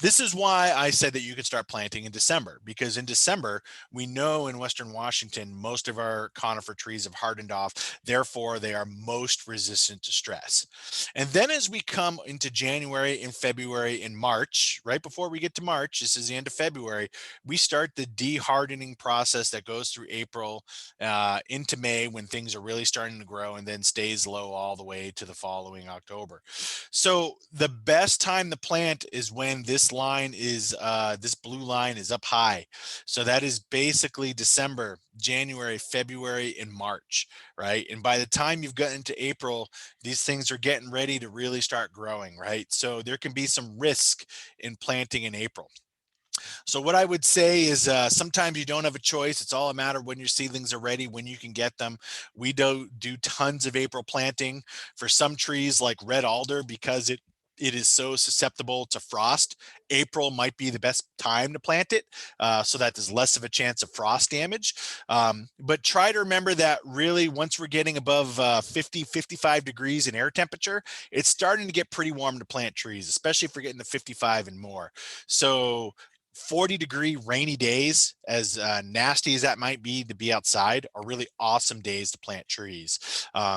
Speaker 2: This is why I said that you could start planting in December, because in December, we know in Western Washington, most of our conifer trees have hardened off. Therefore, they are most resistant to stress. And then as we come into January and February and March, right before we get to March, this is the end of February, we start the dehardening process that goes through April into May, when things are really starting to grow, and then stays low all the way to the following October. So the best time to plant is when this blue line is up high. So that is basically December, January, February, and March, right? And by the time you've gotten into April, these things are getting ready to really start growing, right? So there can be some risk in planting in April. So what I would say is sometimes you don't have a choice. It's all a matter when your seedlings are ready, when you can get them. We do tons of April planting for some trees like red alder, because it is so susceptible to frost. April might be the best time to plant it, so that there's less of a chance of frost damage. But try to remember that really once we're getting above 50, 55 degrees in air temperature, it's starting to get pretty warm to plant trees, especially if we're getting to 55 and more. So 40-degree rainy days, as nasty as that might be to be outside, are really awesome days to plant trees.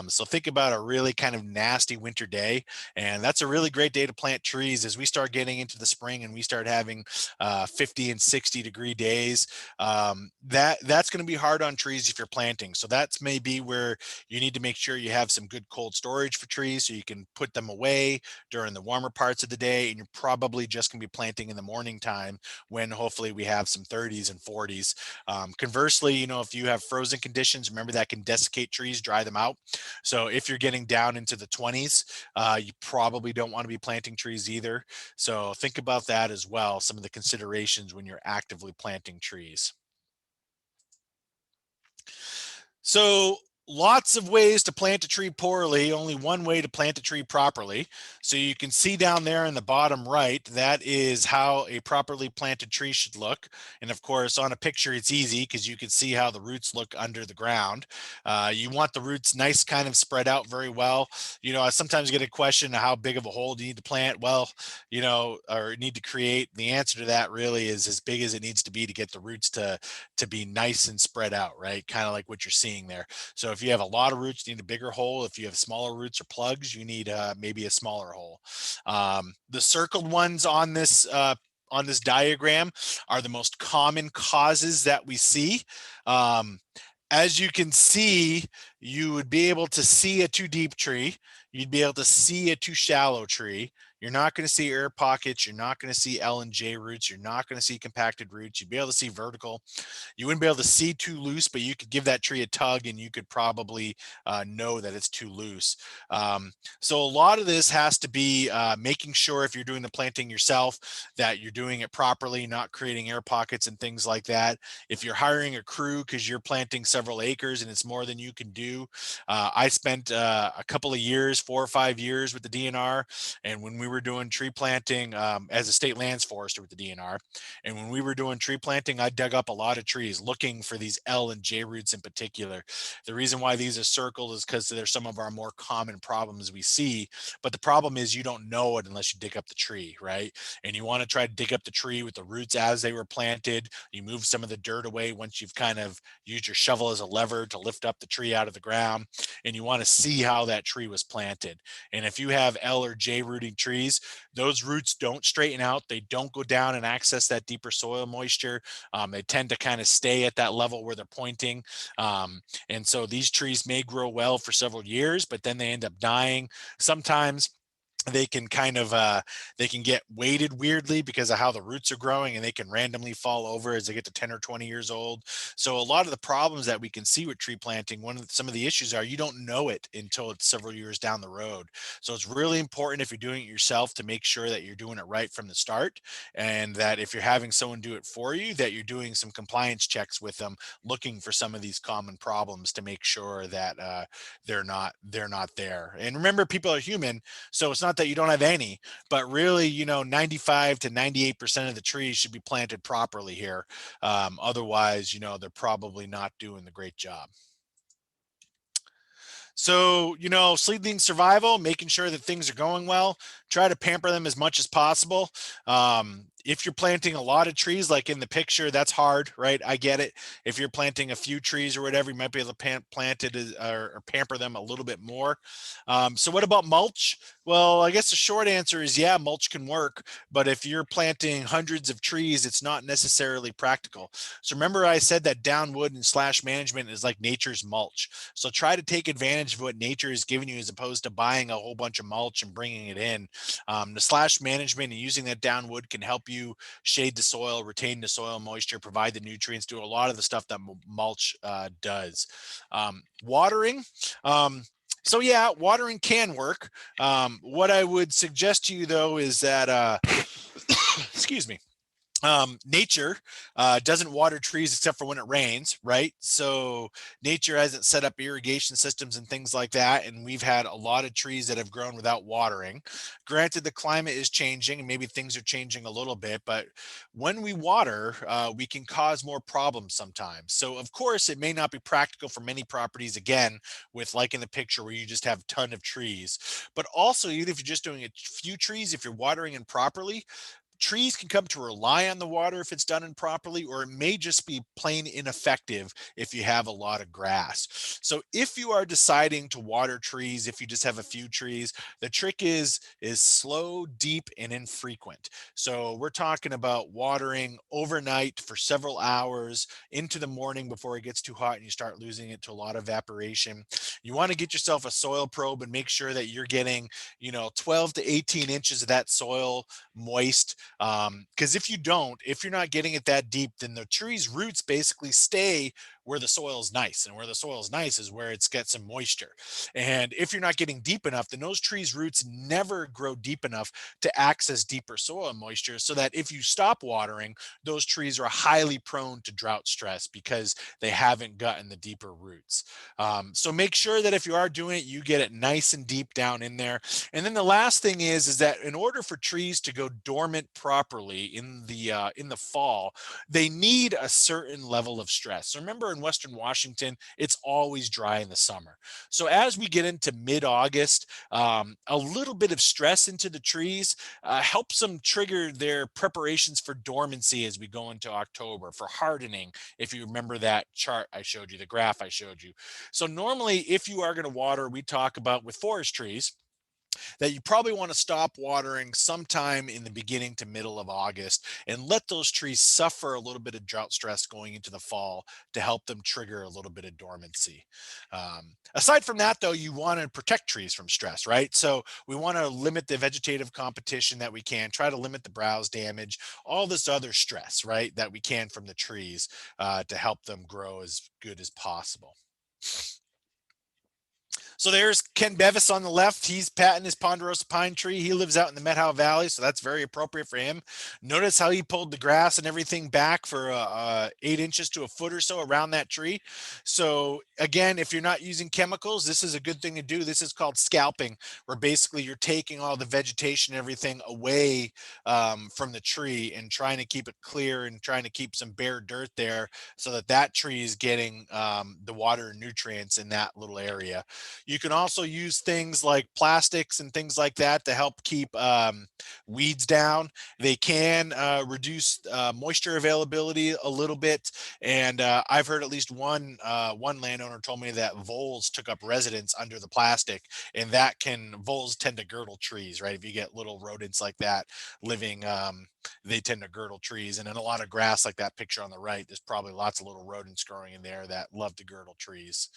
Speaker 2: So think about a really kind of nasty winter day, and that's a really great day to plant trees. As we start getting into the spring and we start having 50 and 60-degree days, that's going to be hard on trees if you're planting. So that's maybe where you need to make sure you have some good cold storage for trees so you can put them away during the warmer parts of the day, and you're probably just going to be planting in the morning time when hopefully we have some 30s and 40s. Conversely, if you have frozen conditions, remember that can desiccate trees, dry them out. So if you're getting down into the 20s, you probably don't want to be planting trees either. So think about that as well, some of the considerations when you're actively planting trees. So lots of ways to plant a tree poorly, only one way to plant a tree properly. So you can see down there in the bottom right, that is how a properly planted tree should look. And of course, on a picture, it's easy because you can see how the roots look under the ground. You want the roots nice, kind of spread out very well. I sometimes get a question, how big of a hole do you need to plant? Well, or need to create. The answer to that really is as big as it needs to be to get the roots to be nice and spread out, right? Kind of like what you're seeing there. So if you have a lot of roots, you need a bigger hole. If you have smaller roots or plugs, you need maybe a smaller hole. The circled ones on this diagram are the most common causes that we see. as you can see, you would be able to see a too deep tree. You'd be able to see a too shallow tree. You're not going to see air pockets. You're not going to see L and J roots. You're not going to see compacted roots. You'd be able to see vertical. You wouldn't be able to see too loose, but you could give that tree a tug and you could probably know that it's too loose. Um, so a lot of this has to be making sure, if you're doing the planting yourself, that you're doing it properly, not creating air pockets and things like that. If you're hiring a crew because you're planting several acres and it's more than you can do, I spent a couple of years, 4 or 5 years with the DNR, and when we were doing tree planting as a state lands forester with the DNR, and when we were doing tree planting, I dug up a lot of trees looking for these L and J roots in particular. The reason why these are circled is because they're some of our more common problems we see. But the problem is you don't know it unless you dig up the tree, right? And you want to try to dig up the tree with the roots as they were planted. You move some of the dirt away once you've kind of used your shovel as a lever to lift up the tree out of the ground. And you want to see how that tree was planted. And if you have L or J rooting trees, those roots don't straighten out. They don't go down and access that deeper soil moisture. They tend to kind of stay at that level where they're pointing. And so these trees may grow well for several years, but then they end up dying. Sometimes they can kind of they can get weighted weirdly because of how the roots are growing, and they can randomly fall over as they get to 10 or 20 years old. So a lot of the problems that we can see with tree planting, some of the issues are you don't know it until it's several years down the road. So it's really important, if you're doing it yourself, to make sure that you're doing it right from the start, and that if you're having someone do it for you, that you're doing some compliance checks with them, looking for some of these common problems to make sure that they're not there. And remember, people are human, so it's not that you don't have any, but really, 95 to 98% of the trees should be planted properly here. Otherwise, they're probably not doing the great job. So, seedling survival, making sure that things are going well, try to pamper them as much as possible. If you're planting a lot of trees, like in the picture, that's hard, right? I get it. If you're planting a few trees or whatever, you might be able to plant it or pamper them a little bit more. So what about mulch? Well, I guess the short answer is yeah, mulch can work, but if you're planting hundreds of trees, it's not necessarily practical. So remember I said that downwood and slash management is like nature's mulch. So try to take advantage of what nature is giving you as opposed to buying a whole bunch of mulch and bringing it in. The slash management and using that downwood can help you shade the soil, retain the soil moisture, provide the nutrients, do a lot of the stuff that mulch does. Watering. So yeah, watering can work. What I would suggest to you though is that, excuse me, nature doesn't water trees except for when it rains, right? So nature hasn't set up irrigation systems and things like that, and we've had a lot of trees that have grown without watering. Granted, the climate is changing and maybe things are changing a little bit, but when we water, we can cause more problems sometimes. So of course, it may not be practical for many properties, again, with like in the picture where you just have a ton of trees, but also even if you're just doing a few trees, if you're watering improperly, trees can come to rely on the water if it's done improperly, or it may just be plain ineffective if you have a lot of grass. So if you are deciding to water trees, if you just have a few trees, the trick is slow, deep, and infrequent. So we're talking about watering overnight for several hours into the morning before it gets too hot and you start losing it to a lot of evaporation. You want to get yourself a soil probe and make sure that you're getting, 12 to 18 inches of that soil moist. Because if you're not getting it that deep, then the tree's roots basically stay where the soil is nice, and where the soil is nice is where it's got some moisture. And if you're not getting deep enough, then those trees' roots never grow deep enough to access deeper soil moisture, so that if you stop watering, those trees are highly prone to drought stress because they haven't gotten the deeper roots. So make sure that if you are doing it, you get it nice and deep down in there. And then the last thing is that in order for trees to go dormant properly in the fall, they need a certain level of stress. So remember, in Western Washington, it's always dry in the summer. So as we get into mid-August, a little bit of stress into the trees helps them trigger their preparations for dormancy as we go into October, for hardening, if you remember that chart I showed you, the graph I showed you. So normally, if you are going to water, we talk about with forest trees, that you probably want to stop watering sometime in the beginning to middle of August and let those trees suffer a little bit of drought stress going into the fall to help them trigger a little bit of dormancy. Aside from that, though, you want to protect trees from stress, right? So we want to limit the vegetative competition that we can, try to limit the browse damage, all this other stress, right, that we can from the trees to help them grow as good as possible. So there's Ken Bevis on the left. He's patting his ponderosa pine tree. He lives out in the Methow Valley, so that's very appropriate for him. Notice how he pulled the grass and everything back for 8 inches to a foot or so around that tree. So again, if you're not using chemicals, this is a good thing to do. This is called scalping, where basically you're taking all the vegetation and everything away from the tree and trying to keep it clear and trying to keep some bare dirt there so that that tree is getting the water and nutrients in that little area. You can also use things like plastics and things like that to help keep weeds down. They can reduce moisture availability a little bit. And I've heard at least one landowner told me that voles took up residence under the plastic, and voles tend to girdle trees, right? If you get little rodents like that living, they tend to girdle trees. And in a lot of grass, like that picture on the right, there's probably lots of little rodents growing in there that love to girdle trees.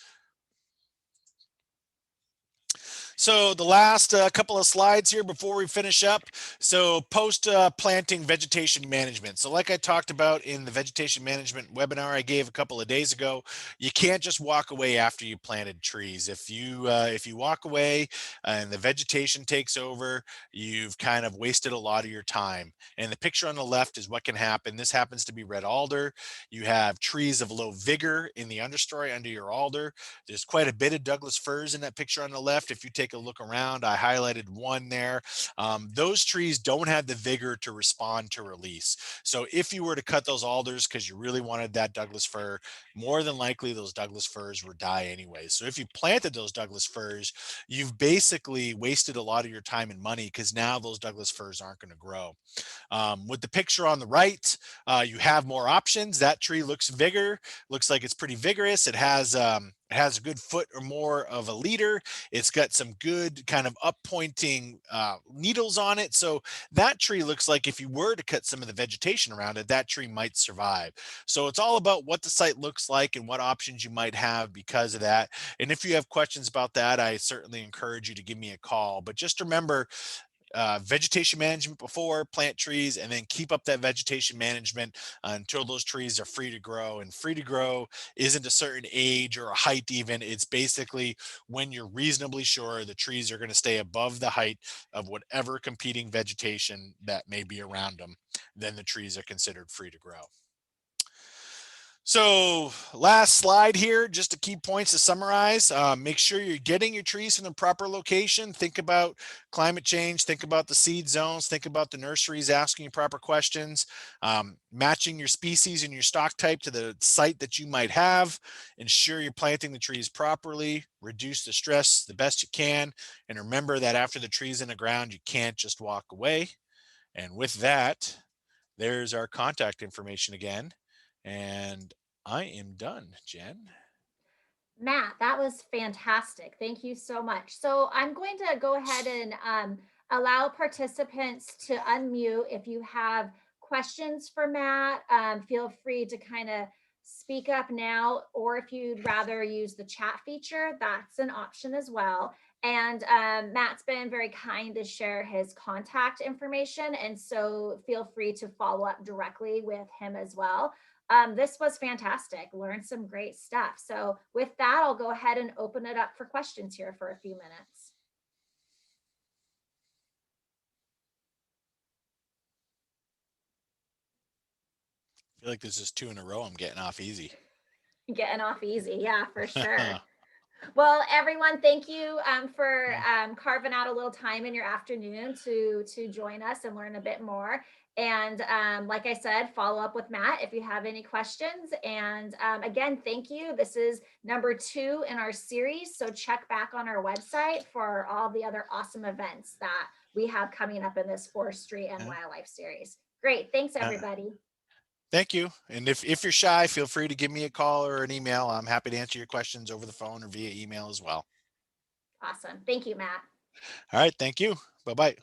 Speaker 2: So the last couple of slides here before we finish up. So post planting vegetation management. So like I talked about in the vegetation management webinar I gave a couple of days ago, you can't just walk away after you planted trees. If you walk away and the vegetation takes over, you've kind of wasted a lot of your time. And the picture on the left is what can happen. This happens to be red alder. You have trees of low vigor in the understory under your alder. There's quite a bit of Douglas firs in that picture on the left. If you take a look around, I highlighted one there. Those trees don't have the vigor to respond to release. So if you were to cut those alders because you really wanted that Douglas fir, more than likely those Douglas firs would die anyway. So if you planted those Douglas firs, you've basically wasted a lot of your time and money because now those Douglas firs aren't going to grow. With the picture on the right, you have more options. That tree looks like it's pretty vigorous. It has a good foot or more of a leader. It's got some good kind of up pointing needles on it. So that tree looks like if you were to cut some of the vegetation around it, that tree might survive. So it's all about what the site looks like and what options you might have because of that. And if you have questions about that, I certainly encourage you to give me a call. But just remember, vegetation management before plant trees, and then keep up that vegetation management until those trees are free to grow. And free to grow isn't a certain age or a height even. It's basically when you're reasonably sure the trees are going to stay above the height of whatever competing vegetation that may be around them, then the trees are considered free to grow. So last slide here, just the key points to summarize. Make sure you're getting your trees from the proper location. Think about climate change. Think about the seed zones. Think about the nurseries asking you proper questions. Matching your species and your stock type to the site that you might have. Ensure you're planting the trees properly. Reduce the stress the best you can. And remember that after the tree's in the ground, you can't just walk away. And with that, there's our contact information again. And I am done, Jen.
Speaker 1: Matt, that was fantastic. Thank you so much. So I'm going to go ahead and allow participants to unmute. If you have questions for Matt, feel free to kind of speak up now, or if you'd rather use the chat feature, that's an option as well. And Matt's been very kind to share his contact information. And so feel free to follow up directly with him as well. This was fantastic. Learned some great stuff. So with that, I'll go ahead and open it up for questions here for a few minutes.
Speaker 2: I feel like this is 2 in a row. I'm getting off easy.
Speaker 1: Getting off easy. Yeah, for sure. Well, everyone, thank you for carving out a little time in your afternoon to join us and learn a bit more. And like I said, follow up with Matt if you have any questions. And again, thank you. This is number 2 in our series. So check back on our website for all the other awesome events that we have coming up in this forestry and wildlife series. Great. Thanks, everybody.
Speaker 2: Thank you. And if you're shy, feel free to give me a call or an email. I'm happy to answer your questions over the phone or via email as well.
Speaker 1: Awesome. Thank you, Matt.
Speaker 2: All right. Thank you. Bye bye.